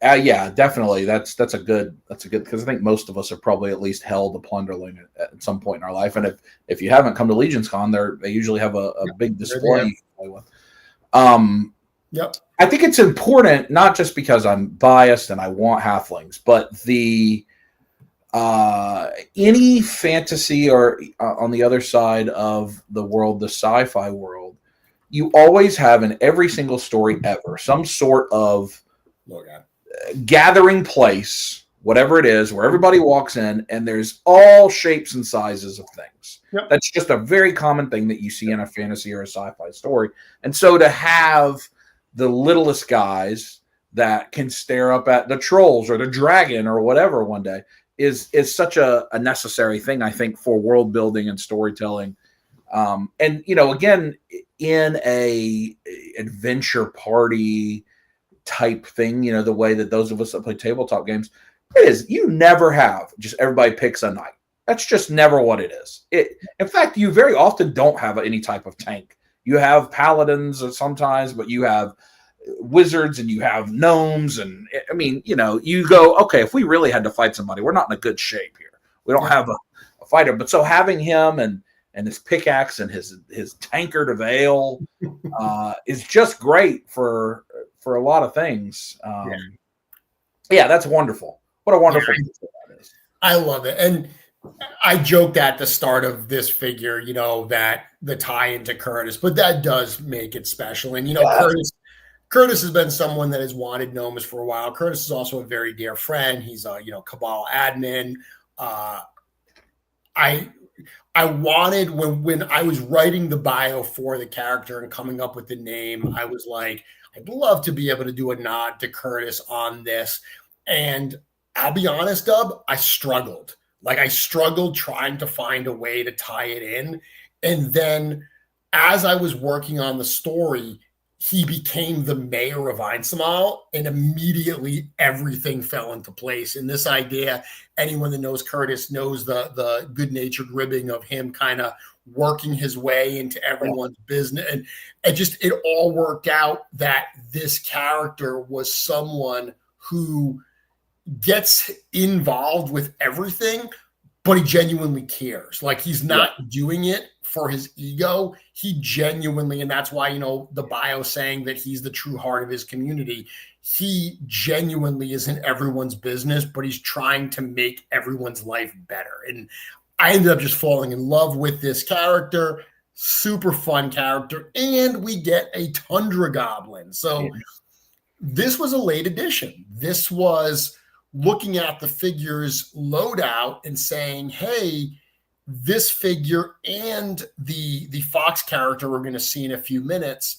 definitely. That's a good, because I think most of us have probably at least held a plunderling at some point in our life. And if you haven't come to Legions Con, they usually have a big display you can play with. I think it's important, not just because I'm biased and I want halflings, but any fantasy or on the other side of the world, the sci-fi world, you always have in every single story ever some sort of gathering place, whatever it is, where everybody walks in, and there's all shapes and sizes of things. Yep. That's just a very common thing that you see in a fantasy or a sci-fi story. And so to have the littlest guys that can stare up at the trolls or the dragon or whatever one day is such a necessary thing, I think, for world building and storytelling. And, you know, again, in a adventure party type thing, you know, the way that those of us that play tabletop games, it is, you never have just everybody picks a knight. That's just never what it is. In fact, you very often don't have any type of tank. You have paladins sometimes, but you have wizards and you have gnomes. And I mean, you know, you go, okay, if we really had to fight somebody, we're not in a good shape here. We don't have a fighter. But so having him and his pickaxe and his tankard of ale is just great for a lot of things. Yeah, that's wonderful. What a wonderful piece that is. I love it. And I joked at the start of this figure, you know, that the tie into Curtis, but that does make it special. And, you know, Curtis has been someone that has wanted gnomes for a while. Curtis is also a very dear friend. He's a, you know, Cabal admin. I wanted, when I was writing the bio for the character and coming up with the name, I was like, I'd love to be able to do a nod to Curtis on this. And I'll be honest, Dub, I struggled. Like, I struggled trying to find a way to tie it in. And then as I was working on the story, he became the mayor of Einsamall, and immediately everything fell into place. And this idea, anyone that knows Curtis knows the good-natured ribbing of him kind of working his way into everyone's business. And it all worked out that this character was someone who gets involved with everything, but he genuinely cares. Like, he's not doing it for his ego. He genuinely, and that's why, you know, the bio saying that he's the true heart of his community. He genuinely is in everyone's business, but he's trying to make everyone's life better. And I ended up just falling in love with this character. Super fun character. And we get a Tundra Goblin. So this was a late edition. This was looking at the figure's loadout and saying, hey, this figure and the Fox character we're going to see in a few minutes,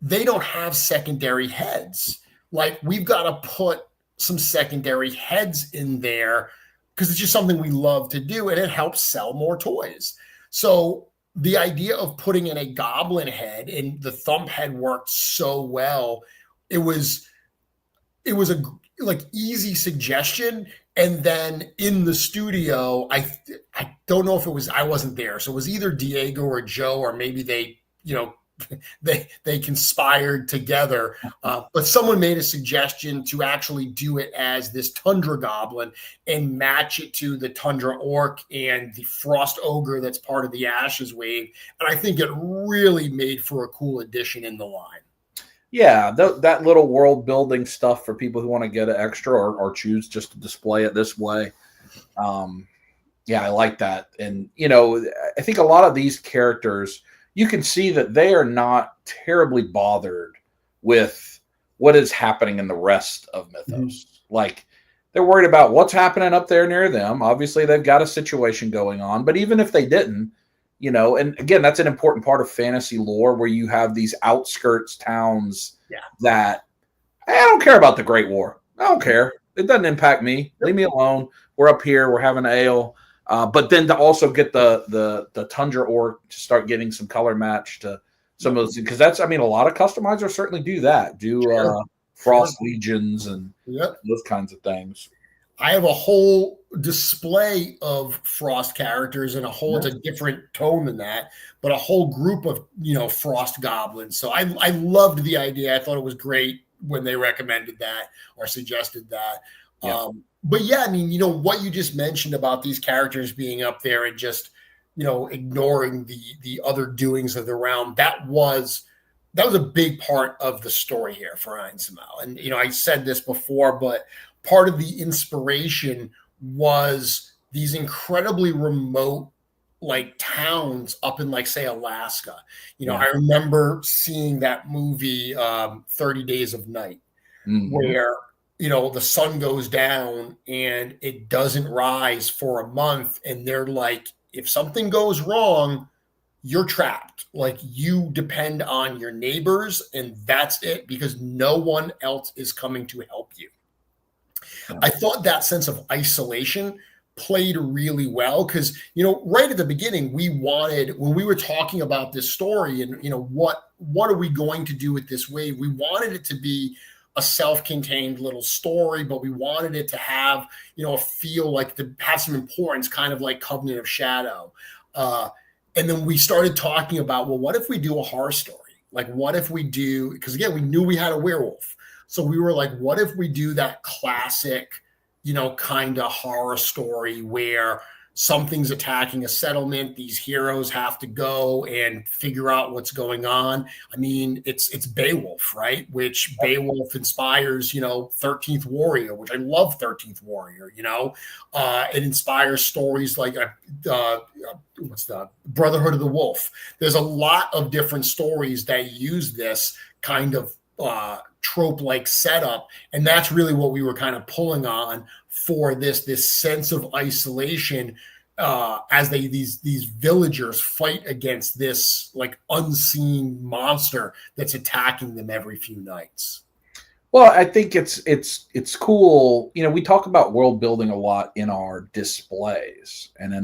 they don't have secondary heads. Like, we've got to put some secondary heads in there because it's just something we love to do, and it helps sell more toys. So the idea of putting in a goblin head, and the thump head worked so well. It was a easy suggestion. And then in the studio, I don't know if it was, I wasn't there. So it was either Diego or Joe, or maybe they, you know, they conspired together. But someone made a suggestion to actually do it as this Tundra Goblin and match it to the Tundra Orc and the Frost Ogre that's part of the Ashes Wave. And I think it really made for a cool addition in the line. Yeah, that little world building stuff for people who want to get an extra or choose just to display it this way. Yeah, I like that. And, you know, I think a lot of these characters, you can see that they are not terribly bothered with what is happening in the rest of Mythos. Mm-hmm. Like, they're worried about what's happening up there near them. Obviously, they've got a situation going on. But even if they didn't, you know, and again, that's an important part of fantasy lore, where you have these outskirts towns that, hey, I don't care about the Great War. I don't care. It doesn't impact me. Leave me alone. We're up here. We're having ale. But then to also get the Tundra Orc to start getting some color match to some of those, because that's, I mean, a lot of customizers certainly do that. Frost Legions and those kinds of things. I have a whole display of Frost characters, and it's a different tone than that, but a whole group of, you know, Frost goblins. So I loved the idea. I thought it was great when they recommended that or suggested that. Yeah. But yeah, I mean, you know, what you just mentioned about these characters being up there and just, you know, ignoring the other doings of the realm, that was a big part of the story here for Einsamall. And, you know, I said this before, but part of the inspiration was these incredibly remote, like, towns up in, like, say, Alaska. You know, I remember seeing that movie 30 Days of Night, where, the sun goes down and it doesn't rise for a month. And they're like, if something goes wrong, you're trapped. Like, you depend on your neighbors, and that's it, because no one else is coming to help you. I thought that sense of isolation played really well because, right at the beginning, when we were talking about this story and, what are we going to do with this wave? We wanted it to be a self-contained little story, but we wanted it to have, a feel like have some importance, kind of like Covenant of Shadow. And then we started talking about, well, what if we do a horror story? Like, what if we do, because again, we knew we had a werewolf. So we were like, what if we do that classic, kind of horror story where something's attacking a settlement, these heroes have to go and figure out what's going on. I mean, it's Beowulf, right? Which Beowulf inspires, 13th Warrior, which I love 13th Warrior, it inspires stories like what's the Brotherhood of the Wolf. There's a lot of different stories that use this kind of trope-like setup, and that's really what we were kind of pulling on for this sense of isolation as these villagers fight against this like unseen monster that's attacking them every few nights. Well, I think it's cool. We talk about world building a lot in our displays and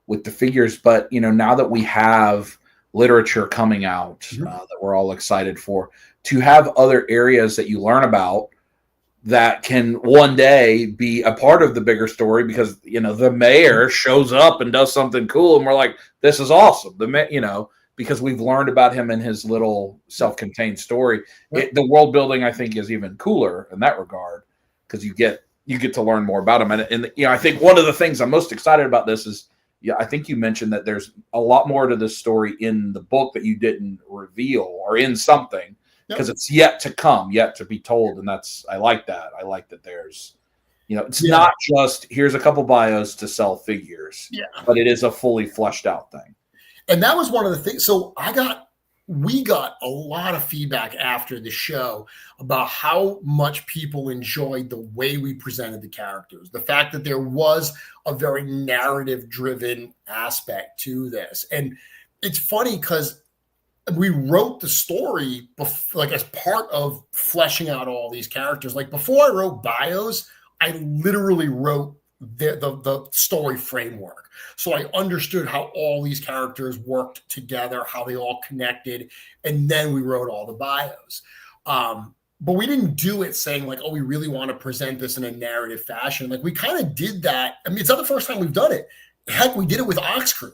with the figures, but now that we have literature coming out that we're all excited for, to have other areas that you learn about that can one day be a part of the bigger story, because the mayor shows up and does something cool and we're like, this is awesome. Because we've learned about him in his little self-contained story. The world building, I think, is even cooler in that regard, because you get to learn more about him. And I think one of the things I'm most excited about this is, I think you mentioned that there's a lot more to this story in the book that you didn't reveal, or in something, because it's yet to come, yet to be told. And I like that. I like that there's, it's not just here's a couple bios to sell figures, but it is a fully fleshed out thing. And that was one of the things. So we got a lot of feedback after the show about how much people enjoyed the way we presented the characters. The fact that there was a very narrative driven aspect to this. And it's funny because we wrote the story like as part of fleshing out all these characters. Like, before I wrote bios, I literally wrote the story framework. So I understood how all these characters worked together, how they all connected, and then we wrote all the bios. But we didn't do it saying like, oh, we really want to present this in a narrative fashion. Like, we kind of did that. I mean, it's not the first time we've done it. Heck, we did it with Ox Crew.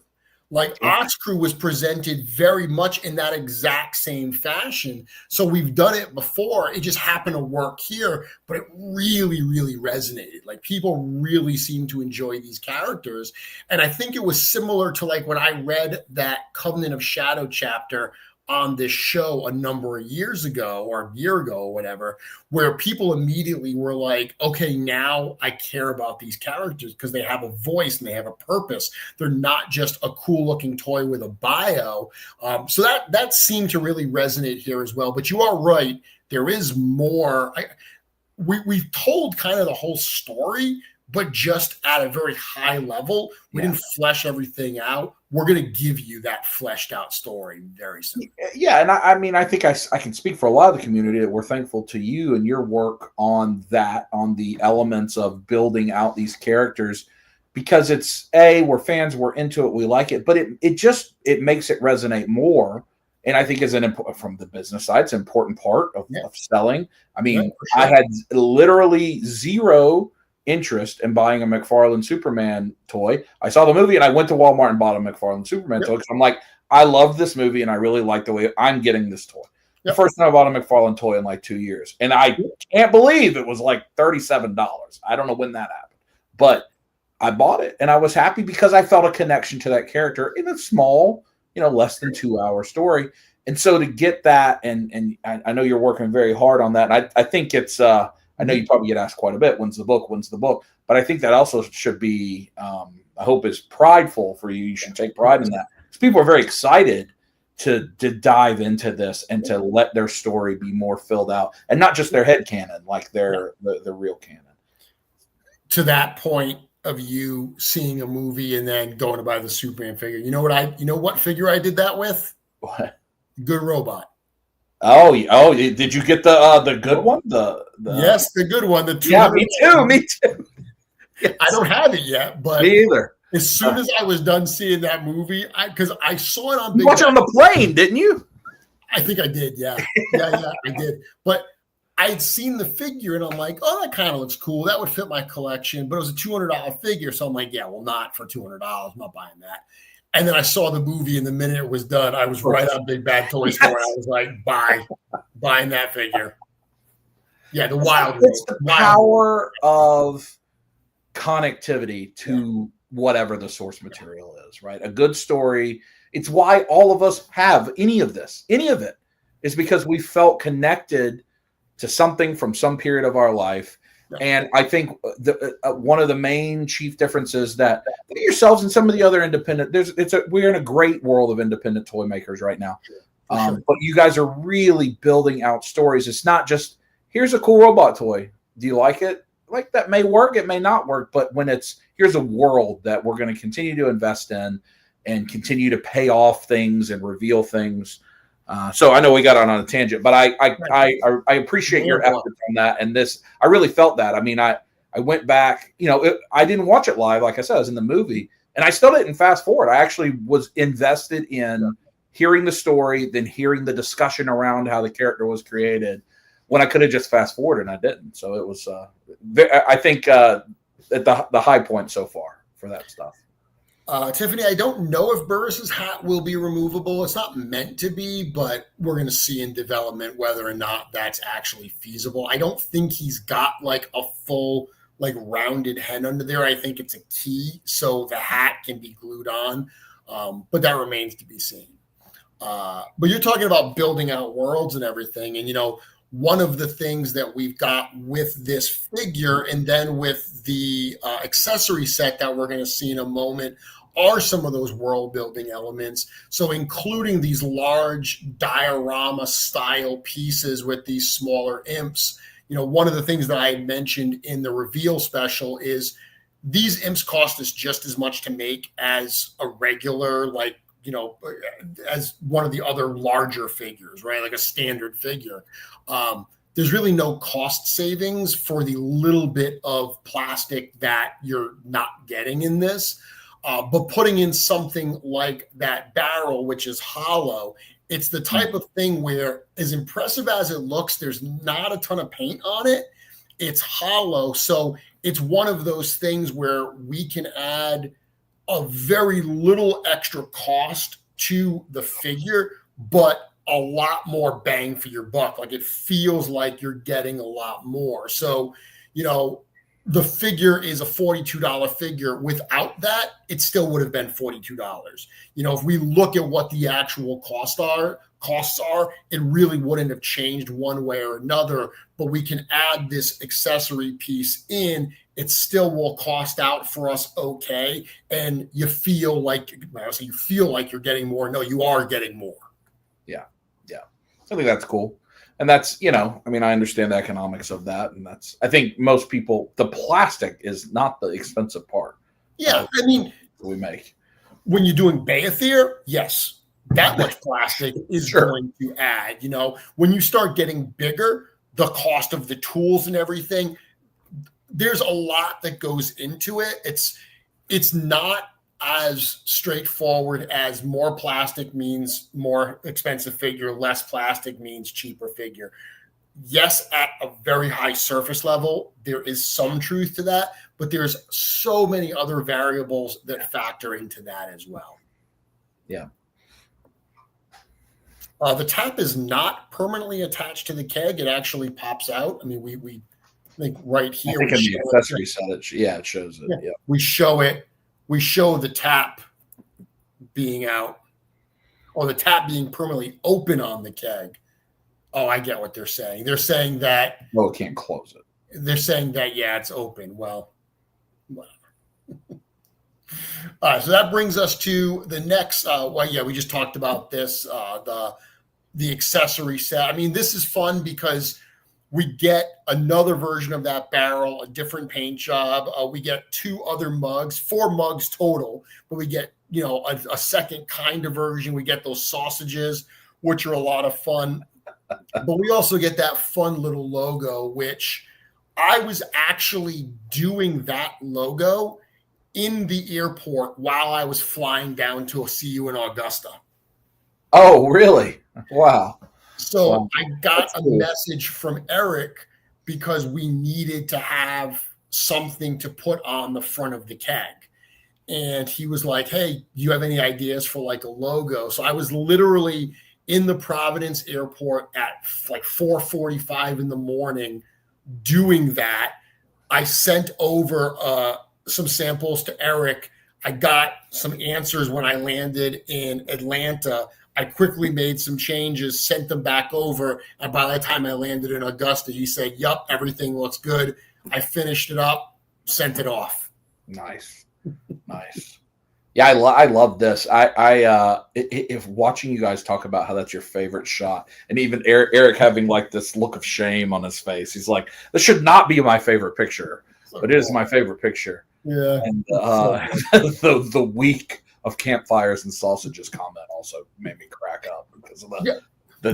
Like, Ox Crew was presented very much in that exact same fashion. So we've done it before. It just happened to work here, but it really, really resonated. Like, people really seemed to enjoy these characters. And I think it was similar to like when I read that Covenant of Shadow chapter on this show a number of years ago, or a year ago or whatever, where people immediately were like, okay, now I care about these characters because they have a voice and they have a purpose. They're not just a cool looking toy with a bio. So that seemed to really resonate here as well. But you are right. There is more. We've told kind of the whole story, but just at a very high level. We didn't flesh everything out. We're going to give you that fleshed out story very soon. Yeah. And I mean, I think I can speak for a lot of the community that we're thankful to you and your work on that, on the elements of building out these characters, because we're fans, we're into it, we like it, but it makes it resonate more. And I think from the business side, it's an important part of selling. I mean, sure. I had literally zero interest in buying a McFarlane Superman toy. I saw the movie and I went to Walmart and bought a McFarlane Superman toy because I'm like, I love this movie and I really like the way I'm getting this toy. The first time I bought a McFarlane toy in like 2 years. And I can't believe it was like $37. I don't know when that happened, but I bought it and I was happy because I felt a connection to that character in a small, less than 2 hour story. And so to get that, and I know you're working very hard on that. And I think it's, I know you probably get asked quite a bit, when's the book? But I think that also should be, I hope is prideful for you. You should take pride in that. Because people are very excited to dive into this and to let their story be more filled out, and not just their head canon, like their the real canon. To that point of you seeing a movie and then going to buy the Superman figure, you know what figure I did that with? What? Good Robot. Oh, did you get the good one? The Yes, the good one. Me too. Yes. I don't have it yet, but me either. As soon as I was done seeing that movie, because I saw it on You watched it on the plane, didn't you? I think I did, yeah, I did. But I'd seen the figure, and I'm like, oh, that kind of looks cool. That would fit my collection. But it was a $200 figure, so I'm like, yeah, well, not for $200. I'm not buying that. And then I saw the movie, and the minute it was done, I was right on Big Bad Toy Store. And I was like, buying that figure. Yeah, it's the power of connectivity to whatever the source material is, right? A good story. It's why all of us have any of it is because we felt connected to something from some period of our life. And I think one of the main chief differences that yourselves and some of the other independent, we're in a great world of independent toy makers right now. Sure. But you guys are really building out stories. It's not just, here's a cool robot toy. Do you like it? Like, that may work, it may not work, but when here's a world that we're going to continue to invest in and continue to pay off things and reveal things. So I know we got on a tangent, but I appreciate your efforts on that. And this, I really felt that. I mean, I went back, I didn't watch it live. Like I said, I was in the movie, and I still didn't fast forward. I actually was invested in hearing the story, then hearing the discussion around how the character was created, when I could have just fast forwarded, and I didn't. So it was, I think, at the high point so far for that stuff. Tiffany, I don't know if Burris's hat will be removable. It's not meant to be, but we're going to see in development whether or not that's actually feasible. I don't think he's got like a full, like, rounded head under there. I think it's a key, so the hat can be glued on, but that remains to be seen. But you're talking about building out worlds and everything, and one of the things that we've got with this figure and then with the accessory set that we're going to see in a moment are some of those world building elements. So including these large diorama style pieces with these smaller imps. One of the things that I had mentioned in the reveal special is these imps cost us just as much to make as a regular, as one of the other larger figures, right? Like a standard figure. There's really no cost savings for the little bit of plastic that you're not getting in this. But putting in something like that barrel, which is hollow, it's the type of thing where, as impressive as it looks, there's not a ton of paint on it. It's hollow. So it's one of those things where we can add a very little extra cost to the figure, but a lot more bang for your buck. Like, it feels like you're getting a lot more. So, the figure is a $42 figure. Without that, it still would have been $42. If we look at what the actual costs are, it really wouldn't have changed one way or another, but we can add this accessory piece in. It still will cost out for us okay, and you feel like you're getting more. No, you are getting more. Yeah. I think that's cool. And that's, I understand the economics of that. And I think most people, the plastic is not the expensive part. Yeah. We make. When you're doing Baethier, yes, that much plastic is going to add. When you start getting bigger, the cost of the tools and everything, there's a lot that goes into it. It's not as straightforward as more plastic means more expensive figure, less plastic means cheaper figure. Yes, at a very high surface level, there is some truth to that, but there's so many other variables that factor into that as well. Yeah. The tap is not permanently attached to the keg. It actually pops out. We think right here. I think in the accessory set, it shows it. Yeah. We show it. We show the tap being out, or the tap being permanently open on the keg. Oh, I get what they're saying. They're saying that. Well, it can't close it. They're saying that, it's open. Well, whatever. All right, so that brings us to the next. We just talked about this. The accessory set. I mean, this is fun because we get another version of that barrel, a different paint job. We get 2 other mugs, 4 mugs total, but we get a second kind of version. We get those sausages, which are a lot of fun. But we also get that fun little logo, which I was actually doing that logo in the airport while I was flying down to see you in Augusta. Oh, really? Wow. So Wow. I got a message from Eric because we needed to have something to put on the front of the keg. And he was like, hey, do you have any ideas for like a logo? So I was literally in the Providence airport at like 4:45 in the morning doing that. I sent over some samples to Eric. I got some answers when I landed in Atlanta. I quickly made some changes, sent them back over. And by the time I landed in Augusta, he said, yup, everything looks good. I finished it up, sent it off. Nice. Yeah, I love this. If watching you guys talk about how that's your favorite shot, and even Eric having like this look of shame on his face, he's like, "This should not be my favorite picture, but it is my favorite picture." Yeah. And the week of campfires and sausages comment also made me crack up because of the I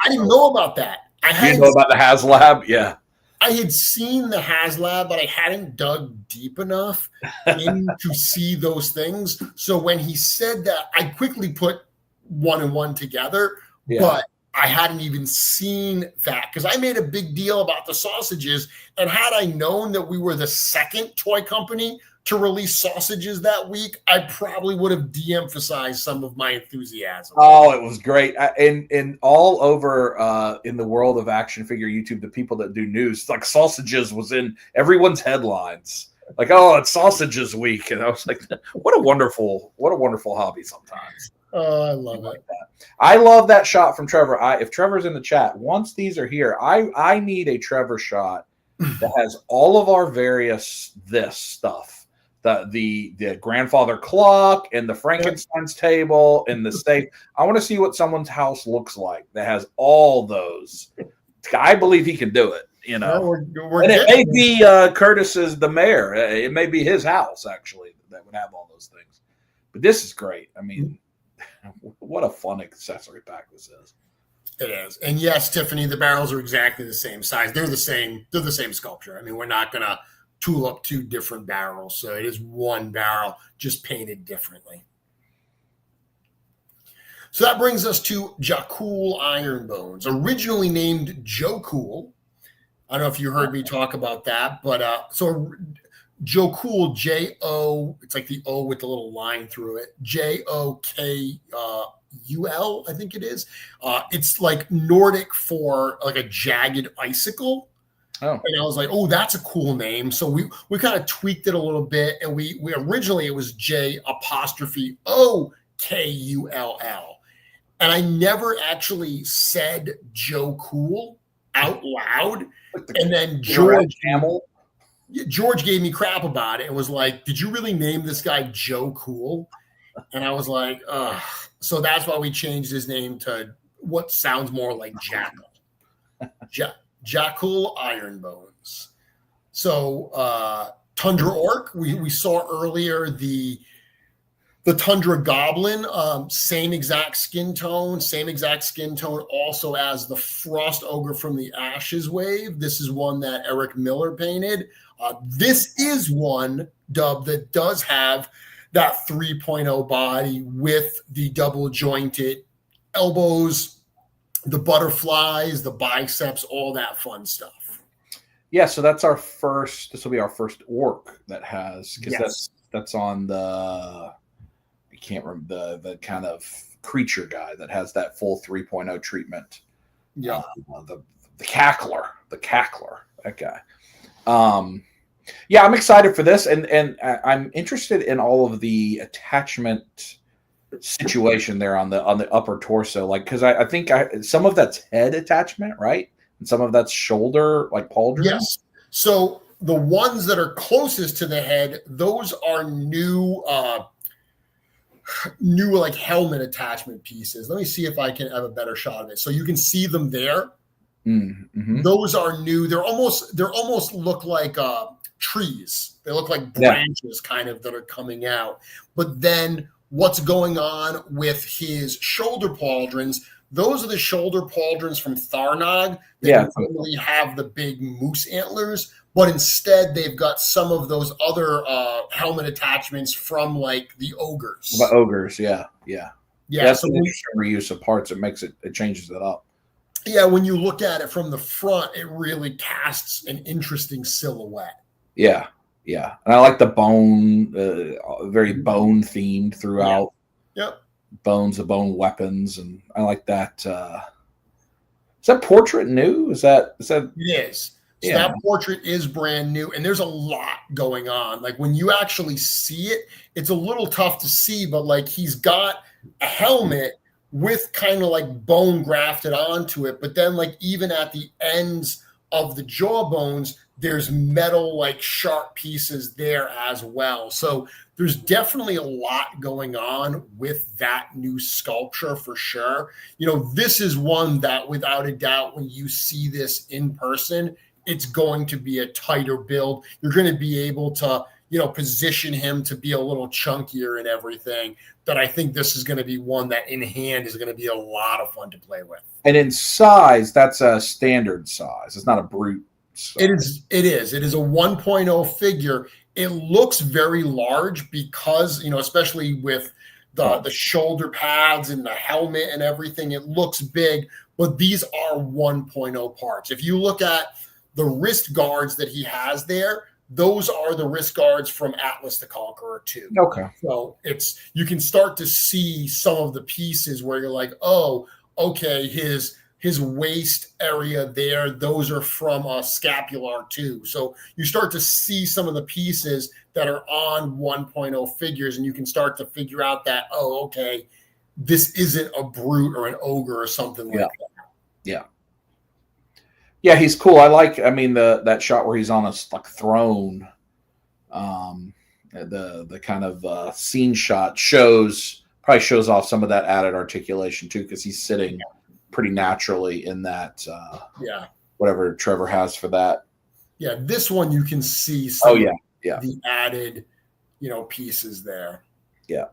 didn't know about that. You didn't know about the HasLab? Yeah. I had seen the HasLab, but I hadn't dug deep enough in to see those things. So when he said that, I quickly put 1 and 1 together, but I hadn't even seen that because I made a big deal about the sausages. And had I known that we were the second toy company to release sausages that week, I probably would have de-emphasized some of my enthusiasm. Oh, it was great. And all over in the world of action figure YouTube, the people that do news, like sausages was in everyone's headlines. Like, oh, it's sausages week. And I was like, what a wonderful hobby sometimes. Oh, I love it. Like that. I love that shot from Trevor. If Trevor's in the chat, once these are here, I need a Trevor shot that has all of our various this stuff. The grandfather clock and the Frankenstein's table and the safe. I want to see what someone's house looks like that has all those. I believe he can do it. And it may be Curtis's the mayor. It may be his house actually that would have all those things. But this is great. I mean, what a fun accessory pack this is. It is. And yes, Tiffany, the barrels are exactly the same size. They're the same sculpture. I mean, we're not gonna tool up 2 different barrels. So it is 1 barrel, just painted differently. So that brings us to Jakul Iron Bones, originally named Joe Cool. I don't know if you heard me talk about that, but so Joe Cool, J-O, it's like the O with the little line through it, J-O-K-U-L, I think it is. It's like Nordic for like a jagged icicle. Oh. And I was like, oh, that's a cool name. So we kind of tweaked it a little bit. And we originally it was J''O''K''U''L''. And I never actually said Joe Cool out loud. And then George gave me crap about it and was like, did you really name this guy Joe Cool? And I was like, ugh. So that's why we changed his name to what sounds more like Jackal. Jakul Iron Bones. So Tundra Orc, we saw earlier the Tundra Goblin, same exact skin tone also as the Frost Ogre from the Ashes Wave. This is one that Eric Miller painted. This is one, Dub, that does have that 3.0 body with the double jointed elbows, the butterflies, the biceps, all that fun stuff. Yeah, so this will be our first orc that has, because that's on the, I can't remember, the kind of creature guy that has that full 3.0 treatment. Yeah. The cackler, that guy. Yeah, I'm excited for this, and I'm interested in all of the attachment situation there on the upper torso, like, because I think some of that's head attachment, right, and some of that's shoulder, like pauldron. Yes. So the ones that are closest to the head, those are new like helmet attachment pieces. Let me see if I can have a better shot of it. So you can see them there. Mm-hmm. Those are new. They're almost look like trees. They look like branches kind of that are coming out. But then what's going on with his shoulder pauldrons? Those are the shoulder pauldrons from Tharnog that normally have the big moose antlers, but instead they've got some of those other helmet attachments from like the ogres. The ogres, yeah. That's so an interesting reuse of parts. It changes it up. Yeah, when you look at it from the front, it really casts an interesting silhouette. Yeah. And I like the bone, very bone themed throughout. Yep. Bones, the bone weapons, and I like that. Is that portrait new? Is that? It is. So that portrait is brand new, and there's a lot going on. Like when you actually see it, it's a little tough to see, but like he's got a helmet with kind of like bone grafted onto it, but then like even at the ends of the jawbones, there's metal like sharp pieces there as well. So there's definitely a lot going on with that new sculpture for sure. You know, this is one that without a doubt, when you see this in person, it's going to be a tighter build. You're going to be able to, you know, position him to be a little chunkier and everything. But I think this is going to be one that in hand is going to be a lot of fun to play with. And in size, that's a standard size. It's not a brute size. It is a 1.0 figure. It looks very large because, you know, especially with the shoulder pads and the helmet and everything, it looks big, but these are 1.0 parts. If you look at the wrist guards that he has there, those are the wrist guards from Atlas the Conqueror 2. Okay. So you can start to see some of the pieces where you're like, oh, okay, his waist area there, those are from Scapular 2. So you start to see some of the pieces that are on 1.0 figures, and you can start to figure out that, oh, okay, this isn't a brute or an ogre or something like that. Yeah, he's cool. I mean that shot where he's on a like throne. The kind of scene shot probably shows off some of that added articulation too, because he's sitting pretty naturally in that. Whatever Trevor has for that. Yeah, this one you can see some of the added, you know, pieces there. Yeah.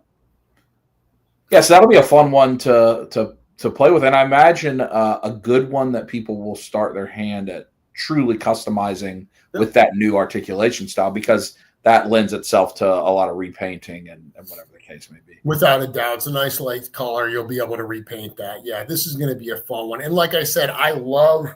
So that'll be a fun one to play with, and I imagine a good one that people will start their hand at truly customizing with that new articulation style, because that lends itself to a lot of repainting and whatever the case may be. Without a doubt, it's a nice light color. You'll be able to repaint that. Yeah, this is going to be a fun one. And like I said, I love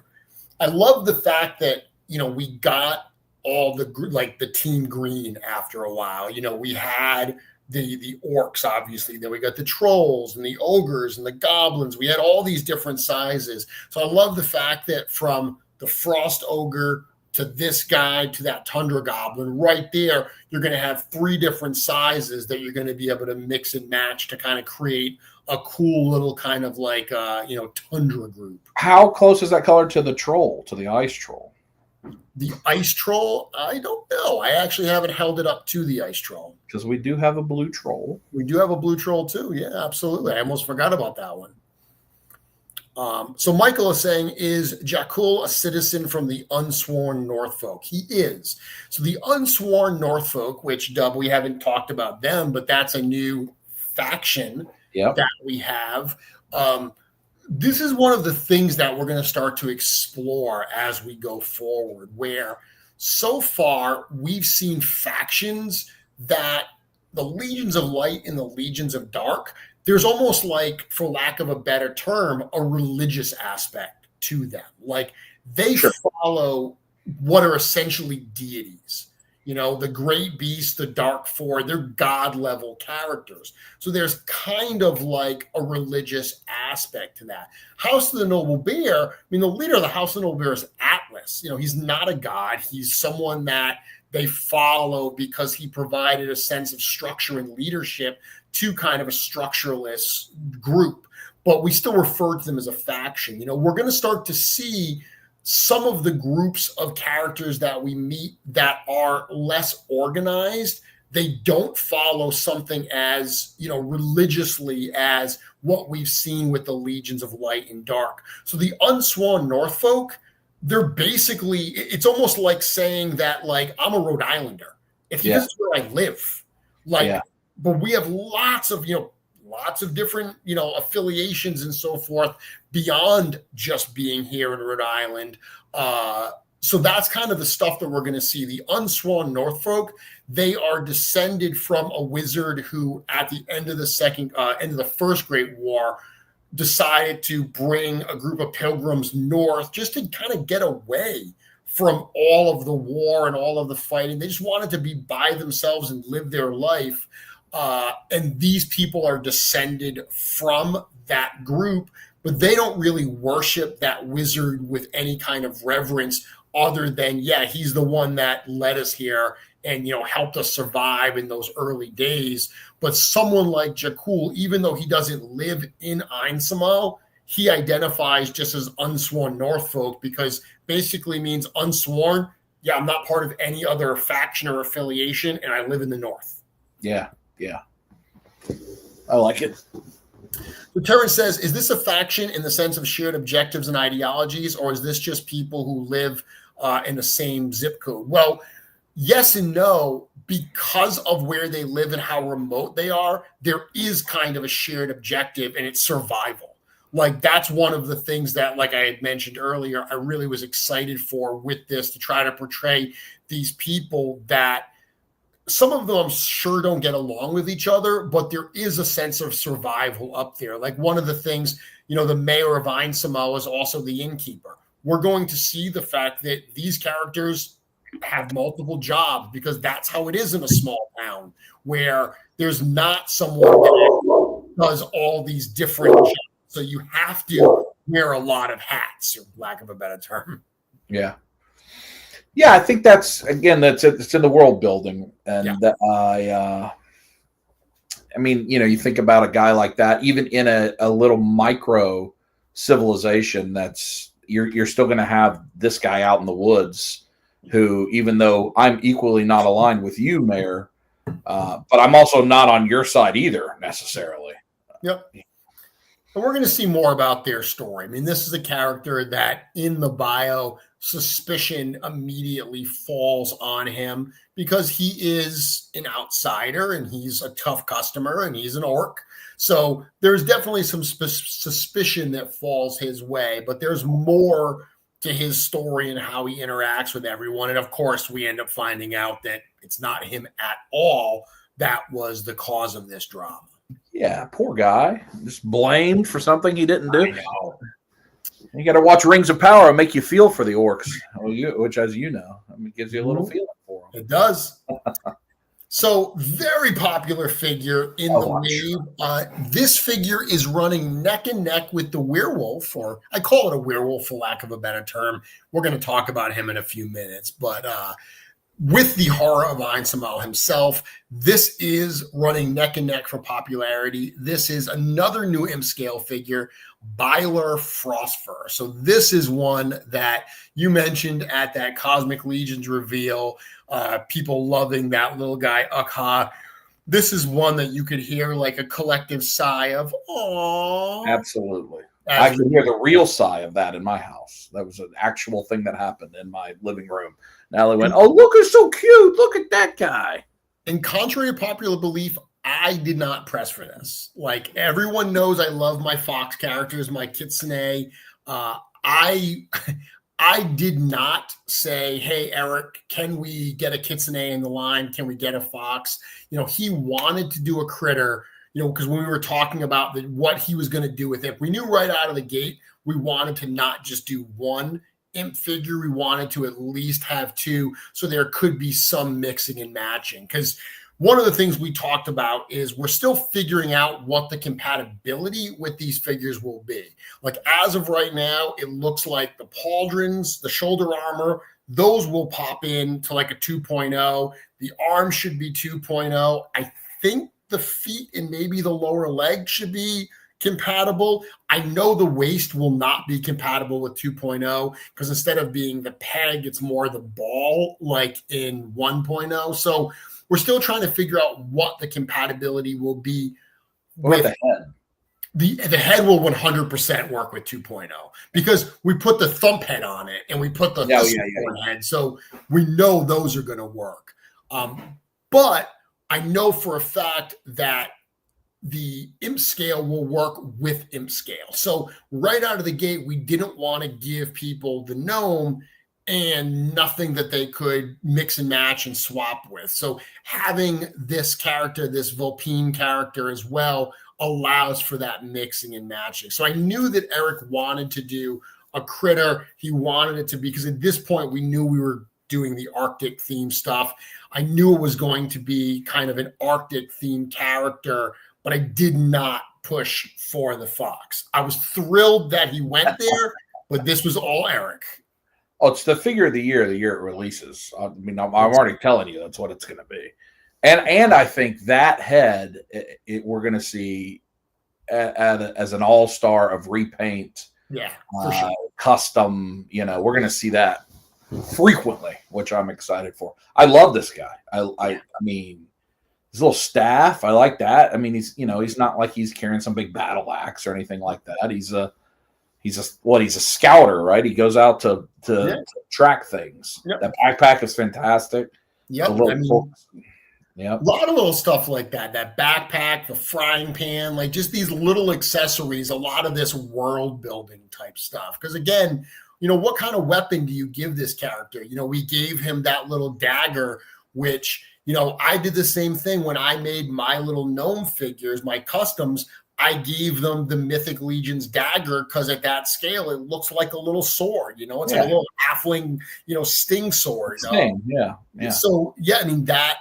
the fact that, you know, we got all the team green after a while. You know, we had the orcs, obviously, then we got the trolls and the ogres and the goblins. We had all these different sizes. So I love the fact that from the frost ogre to this guy to that tundra goblin right there, you're going to have 3 different sizes that you're going to be able to mix and match to kind of create a cool little kind of like tundra group. How close is that color to the troll, to the ice troll? The ice troll, I don't know. I actually haven't held it up to the ice troll. Because we do have a blue troll. We do have a blue troll too. Yeah, absolutely. I almost forgot about that one. So Michael is saying, is Jakul a citizen from the Unsworn Northfolk? He is. So the Unsworn Northfolk, which, Dub, we haven't talked about them, but that's a new faction that we have. This is one of the things that we're going to start to explore as we go forward, where so far we've seen factions that the Legions of Light and the Legions of Dark, there's almost like, for lack of a better term, a religious aspect to them. Like they follow what are essentially deities. You know, the Great Beast, the Dark Four, they're God-level characters. So there's kind of like a religious aspect to that. House of the Noble Bear, I mean, the leader of the House of the Noble Bear is Atlas. You know, he's not a god. He's someone that they follow because he provided a sense of structure and leadership to kind of a structureless group. But we still refer to them as a faction. You know, we're going to start to see some of the groups of characters that we meet that are less organized, they don't follow something as, religiously as what we've seen with the Legions of Light and Dark. So the Unsworn Northfolk, they're basically, it's almost like saying that, like, I'm a Rhode Islander. It's because it's where I live. But we have lots of different, affiliations and so forth beyond just being here in Rhode Island. So that's kind of the stuff that we're going to see. The Unsworn Northfolk, they are descended from a wizard who, at the end of the First Great War, decided to bring a group of pilgrims north just to kind of get away from all of the war and all of the fighting. They just wanted to be by themselves and live their life. And these people are descended from that group, but they don't really worship that wizard with any kind of reverence other than, he's the one that led us here and, helped us survive in those early days. But someone like Jakul, even though he doesn't live in Einsamall, he identifies just as Unsworn Northfolk, because basically means unsworn. Yeah, I'm not part of any other faction or affiliation, and I live in the North. Yeah. I like it. So Terrence says, is this a faction in the sense of shared objectives and ideologies, or is this just people who live in the same zip code? Well, yes and no. Because of where they live and how remote they are, there is kind of a shared objective, and it's survival. Like, that's one of the things that, like I had mentioned earlier, I really was excited for with this, to try to portray these people that some of them I'm sure don't get along with each other, but there is a sense of survival up there. Like, one of the things, the mayor of Einsamall is also the innkeeper. We're going to see the fact that these characters have multiple jobs, because that's how it is in a small town, where there's not someone that does all these different jobs. So you have to wear a lot of hats, or lack of a better term. Yeah, I think that's it's in the world building, and I mean, you think about a guy like that, even in a little micro civilization, that's you're still going to have this guy out in the woods, who, even though I'm equally not aligned with you, Mayor, but I'm also not on your side either, necessarily. Yep. And we're going to see more about their story. I mean, this is a character that in the bio, suspicion immediately falls on him, because he is an outsider and he's a tough customer and he's an orc. So there's definitely some suspicion that falls his way, but there's more to his story and how he interacts with everyone. And of course, we end up finding out that it's not him at all that was the cause of this drama. Yeah, poor guy. Just blamed for something he didn't do. You got to watch Rings of Power and make you feel for the orcs, which, as you know, gives you a little feeling for them. It does. So, very popular figure in the wave. This figure is running neck and neck with the werewolf, or I call it a werewolf for lack of a better term. We're going to talk about him in a few minutes, but with the horror of Einsamall himself, this is running neck and neck for popularity. This is another new imp scale figure, Ber Frostfur. So this is one that you mentioned at that Cosmic Legions reveal, people loving that little guy, Ukha. This is one that you could hear like a collective sigh of, "Aww." Absolutely. I could hear the real sigh of that in my house. That was an actual thing that happened in my living room. Natalie went, "Oh, look, it's so cute. Look at that guy." And contrary to popular belief, I did not press for this. Like, everyone knows I love my fox characters, my kitsune. I did not say, "Hey, Eric, can we get a kitsune in the line? Can we get a fox?" He wanted to do a critter, because when we were talking about what he was going to do with it, we knew right out of the gate, we wanted to not just do one imp figure. We wanted to at least have two, so there could be some mixing and matching. Because one of the things we talked about is we're still figuring out what the compatibility with these figures will be. Like, as of right now, it looks like the pauldrons, the shoulder armor, those will pop in to like a 2.0. The arm should be 2.0. I think the feet and maybe the lower leg should be compatible. I know the waist will not be compatible with 2.0 because instead of being the peg, it's more the ball like in 1.0. So we're still trying to figure out what the compatibility will be. What about the head? The head will 100% work with 2.0 because we put the thump head on it and we put the head. So we know those are going to work. But I know for a fact that the imp scale will work with imp scale. So right out of the gate, we didn't want to give people the gnome and nothing that they could mix and match and swap with. So having this character, this Vulpine character as well, allows for that mixing and matching. So I knew that Eric wanted to do a critter. He wanted it to be, because at this point we knew we were doing the Arctic theme stuff. I knew it was going to be kind of an Arctic themed character, but I did not push for the fox. I was thrilled that he went there, but this was all Eric. Oh, it's the figure of the year it releases. I mean, I'm already telling you that's what it's going to be. And I think that head, we're going to see as an all-star of repaint, for sure. Custom. We're going to see that frequently, which I'm excited for. I love this guy. I mean, his little staff, I like that. I mean, he's not like he's carrying some big battle axe or anything like that. He's a scouter, right? He goes out to track things. Yep. That backpack is fantastic. Yep. A lot of little stuff like that. That backpack, the frying pan, like just these little accessories, a lot of this world building type stuff. Because again, what kind of weapon do you give this character? We gave him that little dagger, which, I did the same thing when I made my little gnome figures, my customs. I gave them the Mythic Legions dagger because at that scale, it looks like a little sword. It's like a little halfling, sting sword. Sting, yeah. So, I mean, that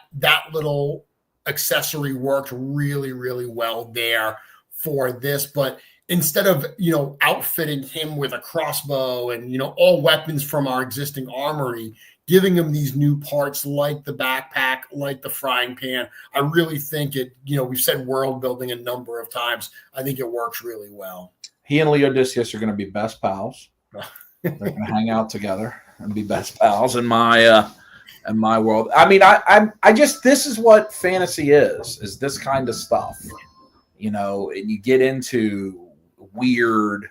little accessory worked really, really well there for this. But instead of, outfitting him with a crossbow and, all weapons from our existing armory, giving him these new parts like the backpack, like the frying pan, I really think it, we've said world building a number of times. I think it works really well. He and Leodicius are going to be best pals. They're going to hang out together and be best pals in my world. I mean, I just, this is what fantasy is this kind of stuff, and you get into weird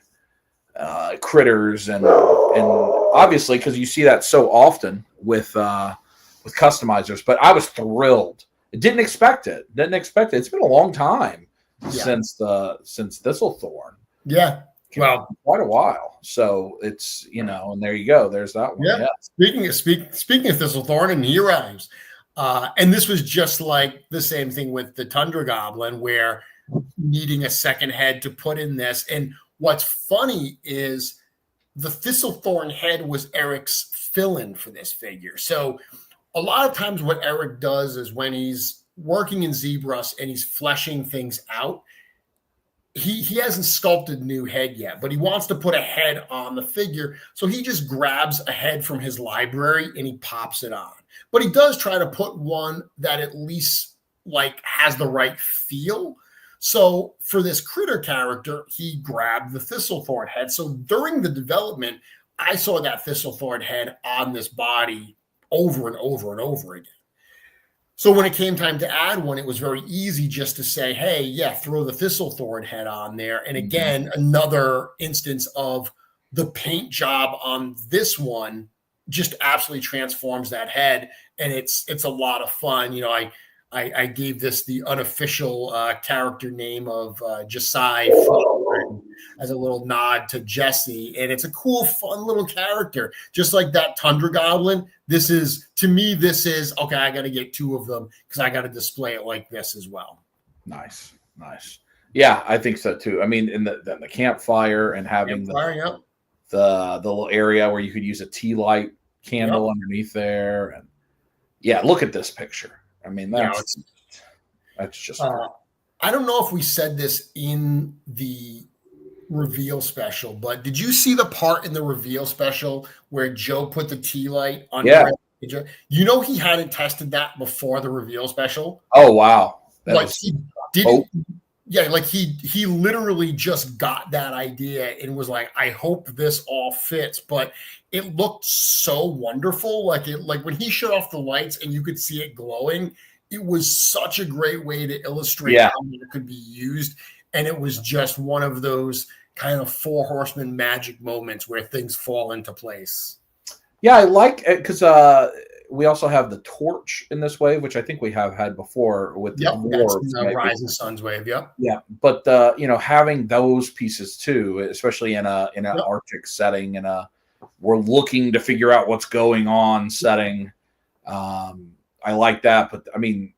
critters and obviously because you see that so often with customizers. But I was thrilled. Didn't expect it. It's been a long time since Thistlethorn. Yeah. Well, quite a while. So it's and there you go. There's that one. Yeah. Speaking of Thistlethorn, and he arrives. And this was just like the same thing with the Tundra Goblin, where needing a second head to put in this. And what's funny is the Thistlethorn head was Eric's fill-in for this figure. So a lot of times what Eric does is when he's working in ZBrush and he's fleshing things out, he hasn't sculpted a new head yet, but he wants to put a head on the figure. So he just grabs a head from his library and he pops it on. But he does try to put one that at least like has the right feel. So for this critter character, he grabbed the Thistlethorn head. So during the development, I saw that Thistlethorn head on this body over and over and over again. So when it came time to add one, it was very easy just to say, hey, throw the Thistlethorn head on there. And again, another instance of the paint job on this one just absolutely transforms that head. And it's a lot of fun. I gave this the unofficial character name of Josiah as a little nod to Jesse. And it's a cool, fun little character. Just like that Tundra Goblin. To me, okay, I got to get two of them because I got to display it like this as well. Nice. Yeah, I think so too. I mean, in the campfire and having the little area where you could use a tea light candle underneath there. And look at this picture. I mean, that's just. I don't know if we said this in the reveal special, but did you see the part in the reveal special where Joe put the tea light on? Yeah. He hadn't tested that before the reveal special. Oh wow! Yeah, like he literally just got that idea and was like, I hope this all fits. But it looked so wonderful. Like when he shut off the lights and you could see it glowing, it was such a great way to illustrate how it could be used. And it was just one of those kind of Four Horsemen magic moments where things fall into place. Yeah, I like it because we also have the torch in this wave, which I think we have had before with the dwarves, Rising Sun's wave. Yep. Yeah, but having those pieces too, especially in an Arctic setting, we're looking to figure out what's going on setting. I like that, but I mean,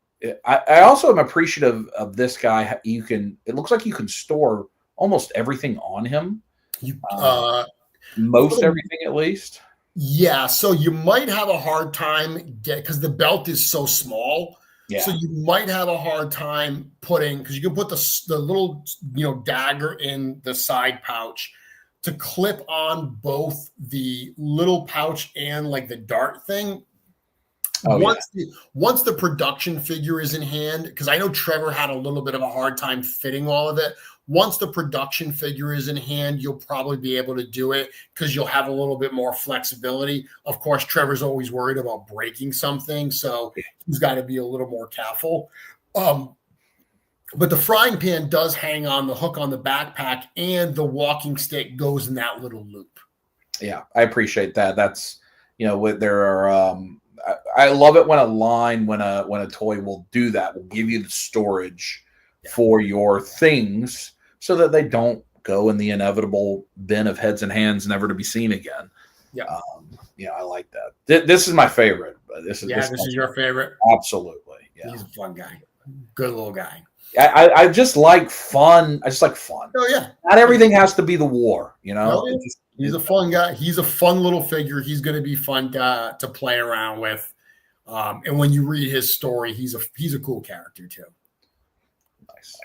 I also am appreciative of this guy. It looks like you can store almost everything on him. Most everything, at least. Yeah, so you might have a hard time because the belt is so small. Yeah. So you might have a hard time because you can put the little dagger in the side pouch to clip on both the little pouch and like the dart thing. Once the production figure is in hand, because I know Trevor had a little bit of a hard time fitting all of it. Once the production figure is in hand, you'll probably be able to do it because you'll have a little bit more flexibility. Of course, Trevor's always worried about breaking something, so he's got to be a little more careful. But the frying pan does hang on the hook on the backpack, and the walking stick goes in that little loop. Yeah, I appreciate that. That's there are. I love it when a toy will do that. Will give you the storage for your things so that they don't go in the inevitable bin of heads and hands, never to be seen again. Yeah, I like that. This is my favorite. This is your favorite. Absolutely. Yeah, he's a fun guy. Good little guy. I just like fun. I just like fun. Oh yeah. Not everything has to be the war. He's a fun guy. He's a fun little figure. He's going to be fun to play around with. And when you read his story, he's a cool character too. Nice.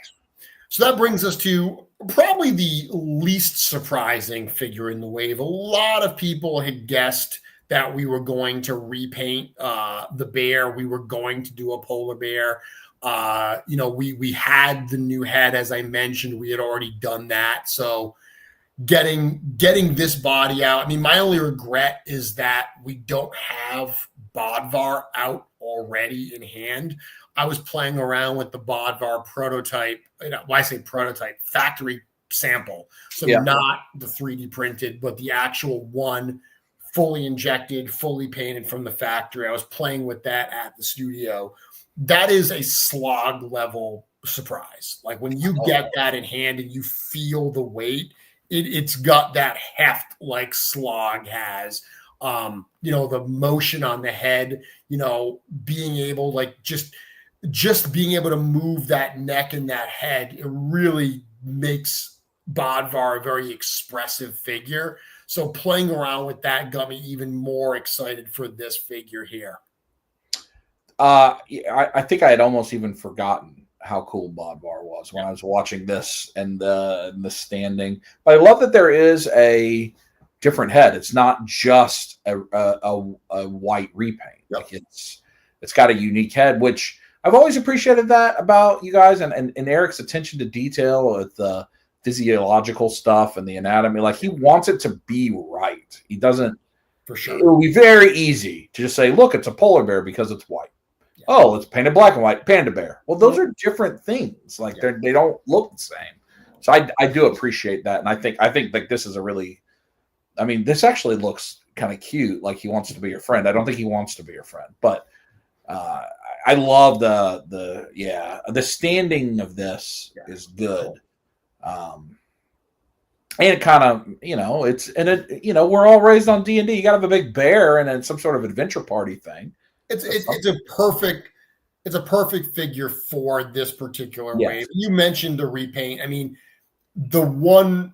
So that brings us to probably the least surprising figure in the wave. A lot of people had guessed that we were going to repaint the bear. We were going to do a polar bear. We had the new head, as I mentioned. We had already done that. So getting this body out. I mean, my only regret is that we don't have Bodvar out already in hand. I was playing around with the Bodvar prototype. When I say prototype, factory sample. So not the 3D printed, but the actual one fully injected, fully painted from the factory. I was playing with that at the studio. That is a slog level surprise. Like when you get that in hand and you feel the weight, it's got that heft like slog has. The motion on the head, being able like just being able to move that neck and that head, it really makes Bodvar a very expressive figure. So playing around with that got me even more excited for this figure here. I think I had almost even forgotten how cool Bodvar was when I was watching this and the standing. But I love that there is a different head. It's not just a white repaint. Yep. Like it's got a unique head, which I've always appreciated that about you guys and Eric's attention to detail with the physiological stuff and the anatomy. Like he wants it to be right. He doesn't. For sure. It would be very easy to just say, look, it's a polar bear because it's white. Yeah. Oh, it's painted black and white, panda bear. Well, those are different things. Like they don't look the same. So I do appreciate that. And I think like this is this actually looks kind of cute. Like he wants to be your friend. I don't think he wants to be your friend, but I love the standing of this is good. And it kind of, we're all raised on D&D. You got to have a big bear and then some sort of adventure party thing. It's a perfect figure for this particular wave. You mentioned the repaint. I mean, the one